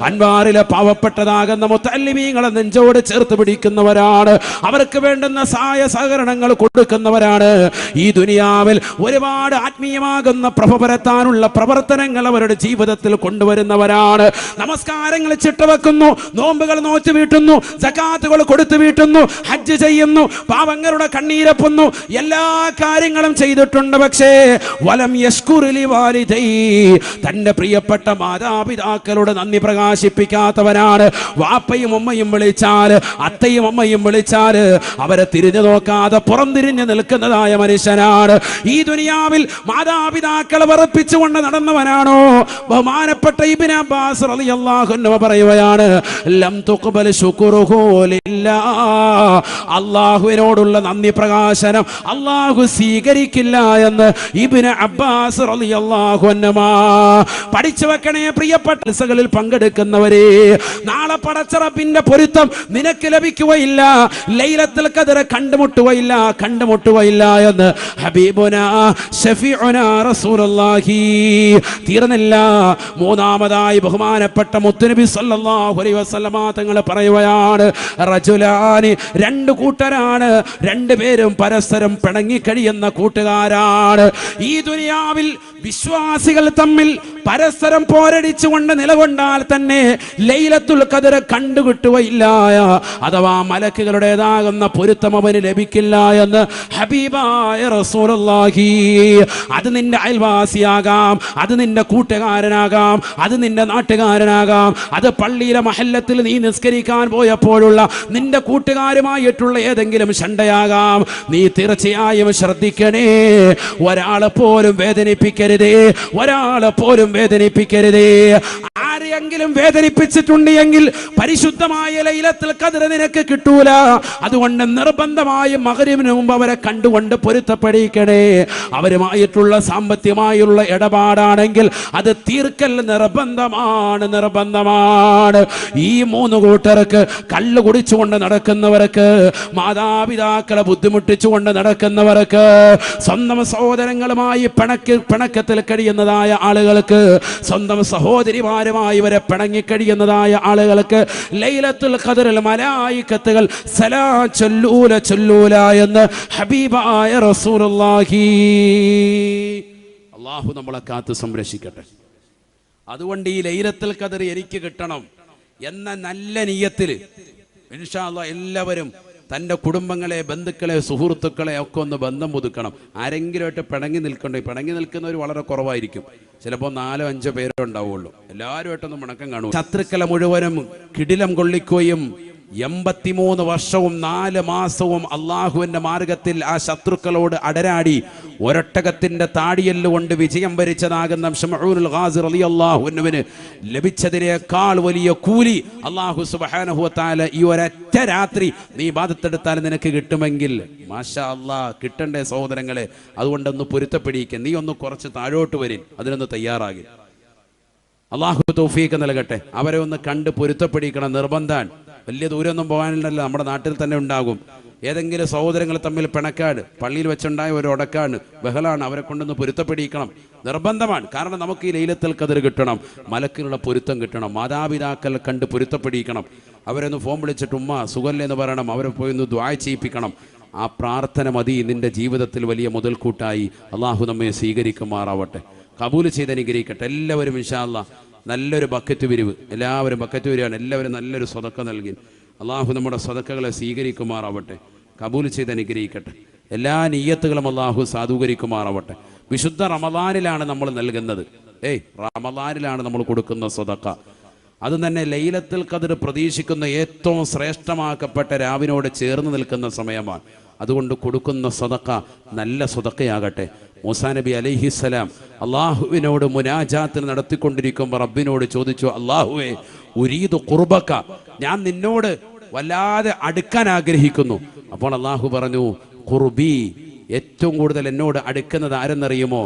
അൻവാറിലെ പാവപ്പെട്ട പാവപ്പെട്ടതാകുന്ന മുത്തല്ലിമീങ്ങളെ നെഞ്ചോട് ചേർത്ത് പിടിക്കുന്നവരാണ്. അവർക്ക് വേണ്ടുന്ന സഹായ സഹകരണങ്ങൾ കൊടുക്കുന്നവരാണ്. ഈ ദുനിയാവിൽ ഒരുപാട് ആത്മീയമാകുന്ന പ്രഭ പരത്താനുള്ള പ്രവർത്തനങ്ങൾ അവരുടെ ജീവിതത്തിൽ കൊണ്ടുവരുന്നവരാണ്. നമസ്കാരങ്ങൾ ചിട്ടവെക്കുന്നു, നോമ്പുകൾ നോറ്റ് വീട്ടുന്നു, സകാത്തുകൾ കൊടുത്തു വീട്ടുന്നു, ഹജ്ജ് ചെയ്യുന്നു, പാവങ്ങളുടെ കണ്ണീരപ്പുന്നു, എല്ലാ കാര്യങ്ങളും ചെയ്തിട്ടുണ്ട്. പക്ഷേ വലം യശ്കുറിലി വാലിദൈ, തന്റെ പ്രിയപ്പെട്ട മാതാപിതാക്കളോട് നന്ദി പ്രകാശിപ്പിക്കാത്തവനാണ്. വാപ്പയും ഉമ്മയും വിളിച്ചാൽ, അത്തയും അമ്മയും വിളിച്ചാൽ അവരെ തിരിഞ്ഞു നോക്കാതെ പുറംതിരിഞ്ഞു നിൽക്കുന്നതായ മനുഷ്യനാണ്. ഈ ദുനിയാവിൽ മാതാപിതാക്കളെ വെറുപ്പിച്ചുകൊണ്ട് നടന്നവനാണോ? ബഹുമാനപ്പെട്ട ഇബ്നു അബ്ബാസ് റളിയല്ലാഹു അൻഹു പറയുകയാണ്, ലം തുഖ്ബൽ ശുക്റുഹു ലില്ലാഹ്, അല്ലാഹുവിനോടുള്ള നന്ദി പ്രകാശനം അല്ലാഹു സ്വീകരിക്കില്ല എന്ന് ഇബ്നു അബ്ബാസ് റളിയല്ലാഹു അൻഹു. പഠിച്ചു വെക്കണേ പ്രിയപ്പെട്ട സകളിൽ പങ്കെടുക്കുന്നവരെ, നാളെ പടച്ച റബ്ബിന്റെ പൊരുത്തം നിനക്ക് ലഭിക്കുകയില്ല, ലൈലത്തുൽ ഖദ്ർ കണ്ടുമുട്ടുകയില്ല എന്ന് ഹബീബുനാ ശഫീഉനാ റസൂലുള്ളാഹി. തീർന്നില്ല, മൂന്നാമതായി ബഹുമാനപ്പെട്ട മുത്തുനബി സല്ലല്ലാഹു അലൈഹി വസല്ലമ തങ്ങൾ പറയുകയാണ്, റജുലാനി, രണ്ട് കൂട്ടരാണ്, രണ്ടുപേരും പരസ്പരം പിണങ്ങിക്കഴിയുന്ന കൂട്ടുകാരാണ്. ഈ ദുനിയാവിൽ വിശ്വാസികൾ തമ്മിൽ പരസ്പരം പോരടിച്ചുകൊണ്ട് നിലകൊണ്ടാൽ തന്നെ ലൈലത്തുൽ ഖദ്ർ കണ്ടുകിട്ടുകയില്ല, അഥവാ മലക്കുകളുടേതാകുന്ന പൊരുത്തം അവന് ലഭിക്കില്ല എന്ന് ഹബീബായ റസൂലുള്ളാഹി. അത് നിന്റെ അയൽവാസിയാകാം, അത് നിന്റെ കൂട്ടുകാരനാകാം, അത് നിന്റെ നാട്ടുകാരനാകാം, അത് പള്ളിയിലെ മഹല്ലത്തിൽ നീ നിസ്കരിക്കാൻ പോയപ്പോഴുള്ള നിന്റെ കൂട്ടുകാരുമായിട്ടുള്ള ഏതെങ്കിലും ശണ്ടയാകാം. നീ തീർച്ചയായും ശ്രദ്ധിക്കണേ, ഒരാളെ പോലും വേദനിപ്പിക്കരുതേ, ആരെയെങ്കിലും വേദനിപ്പിച്ചിട്ടുണ്ട് എങ്കിൽ പരിശുദ്ധമായ ലൈലത്തുൽ ഖദ്ർ നിനക്ക് കിട്ടൂല. അതുകൊണ്ട് നിർബന്ധമായും മഗ്‌രിബിന് മുമ്പ് അവരെ കണ്ടുകൊണ്ട് പൊരുത്തപ്പെടിക്കണേ. അവരുമായിട്ടുള്ള സാമ്പത്തികമായുള്ള ഇടപാടാണെങ്കിൽ അത് തീർക്കൽ നിർബന്ധമാണ്. ഈ മൂന്ന് കൂട്ടർക്ക്, കള്ള് കുടിച്ചുകൊണ്ട് നടക്കുന്നവർക്ക്, മാതാപിതാക്കളെ ബുദ്ധിമുട്ടിച്ചുകൊണ്ട് നടക്കുന്നവർക്ക്, സ്വന്തം സഹോദരങ്ങളുമായി പിണക്കത്തിൽ കഴിയുന്നതായ ആളുകൾക്ക്, സ്വന്തം സഹോദരിമാരുമായി ഇവരെ പിണങ്ങിക്കഴിയുന്നതായ ആളുകൾക്ക് ലൈലത്തുൽ ഖദ്റിൽ മലായികത്തുകൾ സലാം ചൊല്ലൂല എന്ന് ഹബീബായ റസൂലുള്ളാഹി. അല്ലാഹു നമ്മളെ കാത്ത് സംരക്ഷിക്കട്ടെ. അതുകൊണ്ട് ഈ ലൈലത്തുൽ ഖദ്ർ എനിക്ക് കിട്ടണം എന്ന നല്ല നിയ്യത്തിൽ ഇൻഷാ അല്ലാഹ് എല്ലാവരും തൻ്റെ കുടുംബങ്ങളെ, ബന്ധുക്കളെ, സുഹൃത്തുക്കളെ ഒക്കെ ഒന്ന് ബന്ധം പുതുക്കണം. ആരെങ്കിലുമായിട്ട് പിണങ്ങി നിൽക്കുന്നവർ വളരെ കുറവായിരിക്കും. ചിലപ്പോൾ 4-5 പേരേ ഉണ്ടാവുള്ളൂ. എല്ലാവരുമായിട്ടൊന്നും പിണക്കം കാണും. ശത്രുക്കളെ മുഴുവനും കിടിലം കൊള്ളിക്കുകയും 83 വർഷവും 4 മാസവും അള്ളാഹുവിൻ്റെ മാർഗത്തിൽ ആ ശത്രുക്കളോട് അടരാടി ഒരൊട്ടകത്തിൻ്റെ താടിയെല്ലുകൊണ്ട് വിജയം വരിച്ചതാകുന്ന ശംഊനുൽ ഗാസി റളിയല്ലാഹു അൻഹുവിന് ലഭിച്ചതിനേക്കാൾ വലിയ കൂലി അള്ളാഹു സുബ്ഹാനഹു വ തആല ഈ ഒരൊറ്റ രാത്രി നീ ഇബാദത്തെടുത്താൽ നിനക്ക് കിട്ടുമെങ്കിൽ മാഷാ അല്ലാഹ്, കിട്ടണ്ടേ സഹോദരങ്ങളെ. അതുകൊണ്ടൊന്ന് പൊരുത്തപ്പെടിക്കുക. നീ ഒന്ന് കുറച്ച് താഴോട്ട് വരിൻ, അതിനൊന്ന് തയ്യാറാകി. അള്ളാഹു തൗഫീഖ് നൽകട്ടെ. അവരെ ഒന്ന് കണ്ട് പൊരുത്തപ്പെടിക്കണം, നിർബന്ധാൻ. വലിയ ദൂരമൊന്നും പോകാനില്ലല്ലോ, നമ്മുടെ നാട്ടിൽ തന്നെ ഉണ്ടാകും. ഏതെങ്കിലും സഹോദരങ്ങൾ തമ്മിൽ പിണക്കാട്, പള്ളിയിൽ വെച്ചുണ്ടായ ഒരു ഉടക്കാണ്, ബഹളാണ്, അവരെ കൊണ്ടൊന്ന് പൊരുത്തപ്പെടിക്കണം, നിർബന്ധമാണ്. കാരണം നമുക്ക് ഈ ലൈലത്തുൽ ഖദ്ർ കിട്ടണം, മലക്കിനുള്ള പൊരുത്തം കിട്ടണം, മാതാപിതാക്കൾ കണ്ട് പൊരുത്തപ്പെടിക്കണം. അവരൊന്ന് ഫോൺ വിളിച്ചിട്ട് ഉമ്മ സുഖല്ലേ എന്ന് പറയണം, അവരെ പോയി ഒന്ന് ദുആ ചെയ്യിപ്പിക്കണം. ആ പ്രാർത്ഥന മതി നിന്റെ ജീവിതത്തിൽ വലിയ മുതൽക്കൂട്ടായി. അള്ളാഹു നമ്മെ സ്വീകരിക്കുമാറാവട്ടെ, കബൂൽ ചെയ്ത് അനുഗ്രഹിക്കട്ടെ. എല്ലാവരും ഇൻഷാ അല്ലാഹ് നല്ലൊരു ബക്കറ്റ് പിരിവ്, എല്ലാവരും ബക്കറ്റ് പിരിവാണ്, എല്ലാവരും നല്ലൊരു സ്വതക്ക നൽകി. അള്ളാഹു നമ്മുടെ സ്വതക്കകളെ സ്വീകരിക്കുമാറാവട്ടെ, കബൂൽ ചെയ്ത് അനുഗ്രഹിക്കട്ടെ. എല്ലാ നിയ്യത്തുകളും അള്ളാഹു സാധൂകരിക്കുമാറാവട്ടെ. വിശുദ്ധ റമദാനിലാണ് നമ്മൾ നൽകുന്നത്. റമദാനിലാണ് നമ്മൾ കൊടുക്കുന്ന സ്വതക്ക. അത് തന്നെ ലൈലത്തുൽ ഖദ്ർ പ്രതീക്ഷിക്കുന്ന ഏറ്റവും ശ്രേഷ്ഠമാക്കപ്പെട്ട രാവിനോട് ചേർന്ന് നിൽക്കുന്ന സമയമാണ്. അതുകൊണ്ട് കൊടുക്കുന്ന സ്വതക്ക നല്ല സ്വതക്കയാകട്ടെ. മൂസാ നബി അലൈഹിസ്സലാം അള്ളാഹുവിനോട് മുനാജാത്ത് നടത്തിക്കൊണ്ടിരിക്കുമ്പോൾ റബ്ബിനോട് ചോദിച്ചു, അള്ളാഹുവേ ഉരീദു ഖുർബക, ഞാൻ നിന്നോട് വല്ലാതെ അടുക്കാൻ ആഗ്രഹിക്കുന്നു. അപ്പോൾ അള്ളാഹു പറഞ്ഞു, ഖുർബി, ഏറ്റവും കൂടുതൽ എന്നോട് അടുക്കുന്നത് ആരെന്നറിയുമോ?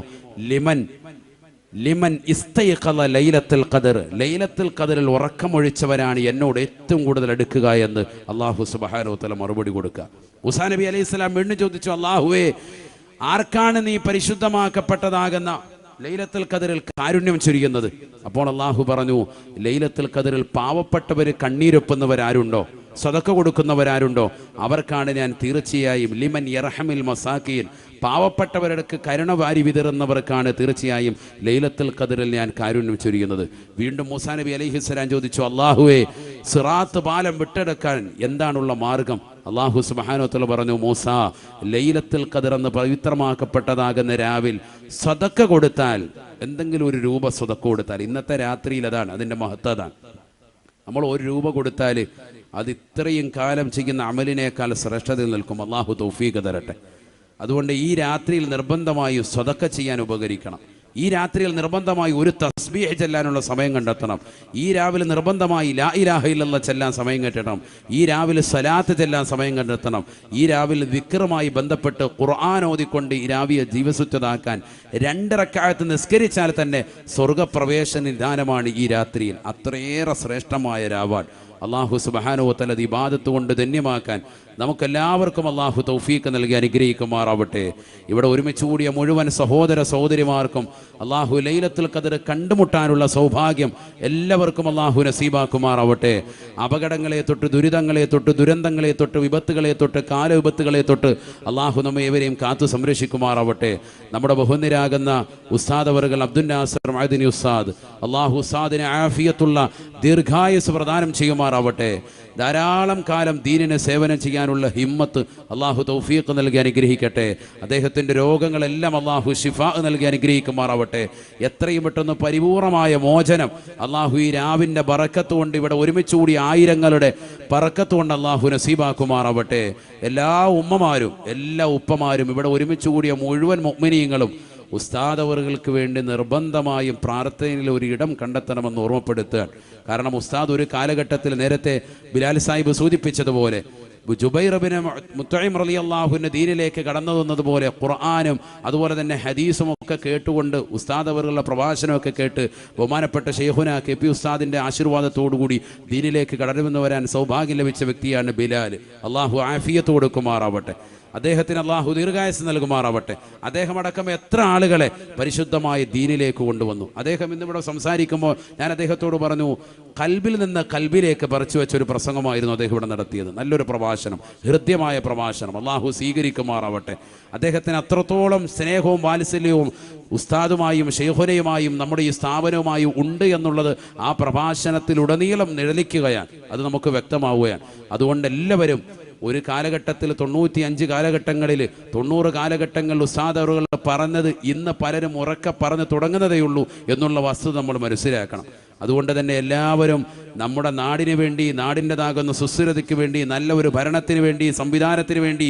ലിമൻ ഇസ്തൈഖള ലൈലത്തുൽ ഖദ്ർ, ലൈലത്തുൽ ഖദ്റിൽ ഉറക്കമൊഴിച്ചവരാണ് എന്നോട് ഏറ്റവും കൂടുതൽ അടുക്കുക എന്ന് അള്ളാഹു സുബ്ഹാനഹു വ തആല മറുപടി കൊടുക്കുക. മൂസാ നബി അലൈഹിസ്സലാം വീണ്ടും ചോദിച്ചു, അള്ളാഹുവേ ആർക്കാണ് നീ പരിശുദ്ധമാക്കപ്പെട്ടതാകുന്ന ലൈലത്തുൽ ഖദറിൽ കാരുണ്യം ചൊരിയുന്നത്. അപ്പോൾ അള്ളാഹു പറഞ്ഞു, ലൈലത്തുൽ ഖദറിൽ പാവപ്പെട്ടവർ കണ്ണീരൊപ്പുന്നവരാരുണ്ടോ, സദക്ക കൊടുക്കുന്നവരാരുണ്ടോ, അവർക്കാണ് ഞാൻ തീർച്ചയായും ലിമൻ യർഹമിൽ മസാക്കീൻ, പാവപ്പെട്ടവർക്ക് കരുണ വാരി വിതറുന്നവർക്കാണ് തീർച്ചയായും ലൈലത്തുൽ ഖദറിൽ ഞാൻ കാരുണ്യം ചൊരിയുന്നത്. വീണ്ടും മൂസാ നബി അലൈഹിസ്സലാം ചോദിച്ചു, അള്ളാഹുവേ, സിറാത്ത് പാലം വിട്ടെടുക്കാൻ എന്താണുള്ള മാർഗം? അള്ളാഹു സുബ്ഹാനഹു വ തആല പറഞ്ഞു, മൂസ, ലൈലത്തുൽ ഖദർ എന്ന് പവിത്രമാക്കപ്പെട്ടതാകുന്ന രാവിൽ സദക്ക കൊടുത്താൽ, എന്തെങ്കിലും ഒരു രൂപ സദക്ക കൊടുത്താൽ, ഇന്നത്തെ രാത്രിയിൽ അതാണ് അതിൻ്റെ മഹത്വം. അതാണ് നമ്മൾ ഒരു രൂപ കൊടുത്താൽ അത് ഇത്രയും കാലം ചെയ്യുന്ന അമലിനേക്കാൾ ശ്രേഷ്ഠതയിൽ നിൽക്കും. അള്ളാഹു തൗഫീഖ് തരട്ടെ. അതുകൊണ്ട് ഈ രാത്രിയിൽ നിർബന്ധമായി സദക്ക ചെയ്യാൻ ഉപകരിക്കണം. ഈ രാത്രിയിൽ നിർബന്ധമായി ഒരു തസ്ബീഹ് ചെല്ലാനുള്ള സമയം കണ്ടെത്തണം. ഈ രാവിലെ നിർബന്ധമായി ലാ ഇലാഹ ഇല്ലല്ലാഹ് ചെല്ലാൻ സമയം കണ്ടെത്തണം. ഈ രാവിലെ സ്വലാത്ത് ചെല്ലാൻ സമയം കണ്ടെത്തണം. ഈ രാവിലെ ദിക്റുമായി ബന്ധപ്പെട്ട് ഖുർആൻ ഓതിക്കൊണ്ട് ഈ രാവിലെ ജീവസുറ്റതാക്കാൻ 2 റക്അത്ത് നിസ്കരിച്ചാൽ തന്നെ സ്വർഗപ്രവേശന നിദാനമാണ് ഈ രാത്രിയിൽ. അത്രയേറെ ശ്രേഷ്ഠമായ രാവാൻ. അള്ളാഹു സുബ്ഹാനഹു വ തആല ഇബാദത്ത് കൊണ്ട് ധന്യമാക്കാൻ നമുക്കെല്ലാവർക്കും അള്ളാഹു തൗഫീഖ് നൽകി അനുഗ്രഹിക്കുമാറാവട്ടെ. ഇവിടെ ഒരുമിച്ച് കൂടിയ മുഴുവൻ സഹോദര സഹോദരിമാർക്കും അള്ളാഹു ലൈലത്തുൽ ഖദർ കണ്ടുമുട്ടാനുള്ള സൗഭാഗ്യം എല്ലാവർക്കും അള്ളാഹു നസീബാക്കുമാറാവട്ടെ. അപകടങ്ങളെ തൊട്ട്, ദുരിതങ്ങളെ തൊട്ട്, ദുരന്തങ്ങളെ തൊട്ട്, വിപത്തുകളെ തൊട്ട്, കാലവിപത്തുകളെ തൊട്ട് അള്ളാഹു നമ്മെ ഏവരെയും കാത്തു സംരക്ഷിക്കുമാറാവട്ടെ. നമ്മുടെ ബഹുനിരാകുന്ന ഉസ്താദ് അവറുകൾ അബ്ദുൽ നാസർ മഅദനി ഉസ്താദ്, അള്ളാഹു ഉസ്താദിനെ ആഫിയത്തുള്ള ദീർഘായുസ് പ്രദാനം ചെയ്യുമാറാവട്ടെ. ധാരാളം കാലം ദീനിന് സേവനം ചെയ്യാനുള്ള ഹിമ്മത്ത് അള്ളാഹു തൗഫീഖ് നൽകി അനുഗ്രഹിക്കട്ടെ. അദ്ദേഹത്തിൻ്റെ രോഗങ്ങളെല്ലാം അള്ളാഹു ശിഫാ നൽകി അനുഗ്രഹിക്കുമാറാവട്ടെ. എത്രയും പെട്ടെന്ന് പരിപൂർണമായ മോചനം അള്ളാഹു ഈ രാവിൻ്റെ ബറക്കത്ത് കൊണ്ട്, ഇവിടെ ഒരുമിച്ചുകൂടി ആയിരങ്ങളുടെ ബറക്കത്ത് കൊണ്ട് അള്ളാഹു നസീബാക്കുമാറാവട്ടെ. എല്ലാ ഉമ്മമാരും എല്ലാ ഉപ്പമാരും ഇവിടെ ഒരുമിച്ചുകൂടിയ മുഴുവൻ മുഅ്മിനീങ്ങളും ഉസ്താദ് അവറുകൾക്ക് വേണ്ടി നിർബന്ധമായും പ്രാർത്ഥനയിൽ ഒരു ഇടം കണ്ടെത്തണമെന്ന് ഓർമ്മപ്പെടുത്തുകയാണ്. കാരണം ഉസ്താദ് ഒരു കാലഘട്ടത്തിൽ നേരത്തെ ബിലാൽ സാഹിബ് സൂചിപ്പിച്ചതുപോലെ ജുബൈർ ഇബ്നു മുത്ഇം റളിയല്ലാഹുവിന്റെ ദീനിലേക്ക് കടന്നു വന്നതുപോലെ ഖുർആനും അതുപോലെ തന്നെ ഹദീസും ഒക്കെ കേട്ടുകൊണ്ട് ഉസ്താദ് അവറുകളുടെ പ്രഭാഷണമൊക്കെ കേട്ട് ബഹുമാനപ്പെട്ട ശൈഖുന കെ പി ഉസ്താദിൻ്റെ ആശീർവാദത്തോടുകൂടി ദീനിലേക്ക് കടന്നു വരാൻ സൗഭാഗ്യം ലഭിച്ച വ്യക്തിയാണ് ബിലാൽ. അള്ളാഹു ആഫിയത്ത് കൊടുക്കുമാറാവട്ടെ. അദ്ദേഹത്തിന് അള്ളാഹു ദീർഘായുസ്സ് നൽകുമാറാവട്ടെ. അദ്ദേഹം അടക്കം എത്ര ആളുകളെ പരിശുദ്ധമായ ദീനിലേക്ക് കൊണ്ടുവന്നു. അദ്ദേഹം ഇന്നിവിടെ സംസാരിക്കുമ്പോൾ ഞാൻ അദ്ദേഹത്തോട് പറഞ്ഞു, കൽബിൽ നിന്ന് കൽബിലേക്ക് പറിച്ചു വെച്ചൊരു പ്രസംഗമായിരുന്നു അദ്ദേഹം ഇവിടെ നടത്തിയത്. നല്ലൊരു പ്രഭാഷണം, ഹൃദ്യമായ പ്രഭാഷണം. അള്ളാഹു സ്വീകരിക്കുമാറാവട്ടെ. അദ്ദേഹത്തിന് അത്രത്തോളം സ്നേഹവും വാത്സല്യവും ഉസ്താദുമായും ശൈഖുനയുമായും നമ്മുടെ ഈ സ്ഥാപനവുമായും ഉണ്ട് എന്നുള്ളത് ആ പ്രഭാഷണത്തിലുടനീളം നിഴലിക്കുകയാണ്. അത് നമുക്ക് വ്യക്തമാവുകയാണ്. അതുകൊണ്ട് എല്ലാവരും ഒരു കാലഘട്ടത്തിൽ 95 കാലഘട്ടങ്ങളിൽ 90 കാലഘട്ടങ്ങളിൽ ഉസ്താദ് അവറുകൾ പറഞ്ഞത് ഇന്ന് പലരും ഉറക്കെ പറഞ്ഞ് തുടങ്ങുന്നതേയുള്ളൂ എന്നുള്ള വസ്തുത നമ്മൾ മനസ്സിലാക്കണം. അതുകൊണ്ട് തന്നെ എല്ലാവരും നമ്മുടെ നാടിന് വേണ്ടി, നാടിൻ്റെതാകുന്ന സുസ്ഥിരതയ്ക്ക് വേണ്ടി, നല്ല ഒരു ഭരണത്തിന് വേണ്ടി, സംവിധാനത്തിന് വേണ്ടി,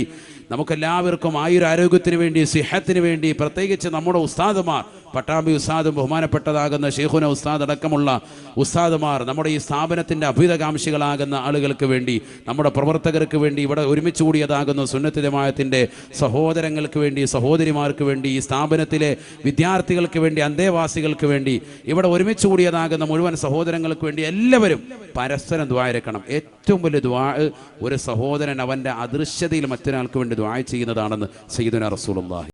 നമുക്കെല്ലാവർക്കും ആയുരാരോഗ്യത്തിന് വേണ്ടി, സിഹത്തിന് വേണ്ടി, പ്രത്യേകിച്ച് നമ്മുടെ ഉസ്താദുമാർ, പട്ടാമ്പി ഉസ്താദും ബഹുമാനപ്പെട്ടതാകുന്ന ശൈഖുന ഉസ്താദ് അടക്കമുള്ള ഉസ്താദുമാർ, നമ്മുടെ ഈ സ്ഥാപനത്തിൻ്റെ അഭ്യുതകാംക്ഷികളാകുന്ന ആളുകൾക്ക് വേണ്ടി, നമ്മുടെ പ്രവർത്തകർക്ക് വേണ്ടി, ഇവിടെ ഒരുമിച്ച് കൂടിയതാകുന്ന സുന്നത്ത് ജമാഅത്തിൻ്റെ സഹോദരങ്ങൾക്ക് വേണ്ടി, സഹോദരിമാർക്ക് വേണ്ടി, ഈ സ്ഥാപനത്തിലെ വിദ്യാർത്ഥികൾക്ക് വേണ്ടി, അന്തേവാസികൾക്ക് വേണ്ടി, ഇവിടെ ഒരുമിച്ച് കൂടിയതാകുന്ന മുഴുവൻ സഹോദരങ്ങൾക്ക് വേണ്ടി എല്ലാവരും പരസ്പരം ദുആ ഇരക്കണം. ഏറ്റവും വലിയ ദുആ ഒരു സഹോദരൻ അവൻ്റെ അദൃശ്യതയിൽ മറ്റൊരാൾക്ക് വേണ്ടി ദുആ ചെയ്യുന്നതാണെന്ന് സയ്യിദുനാ റസൂലുള്ളാഹി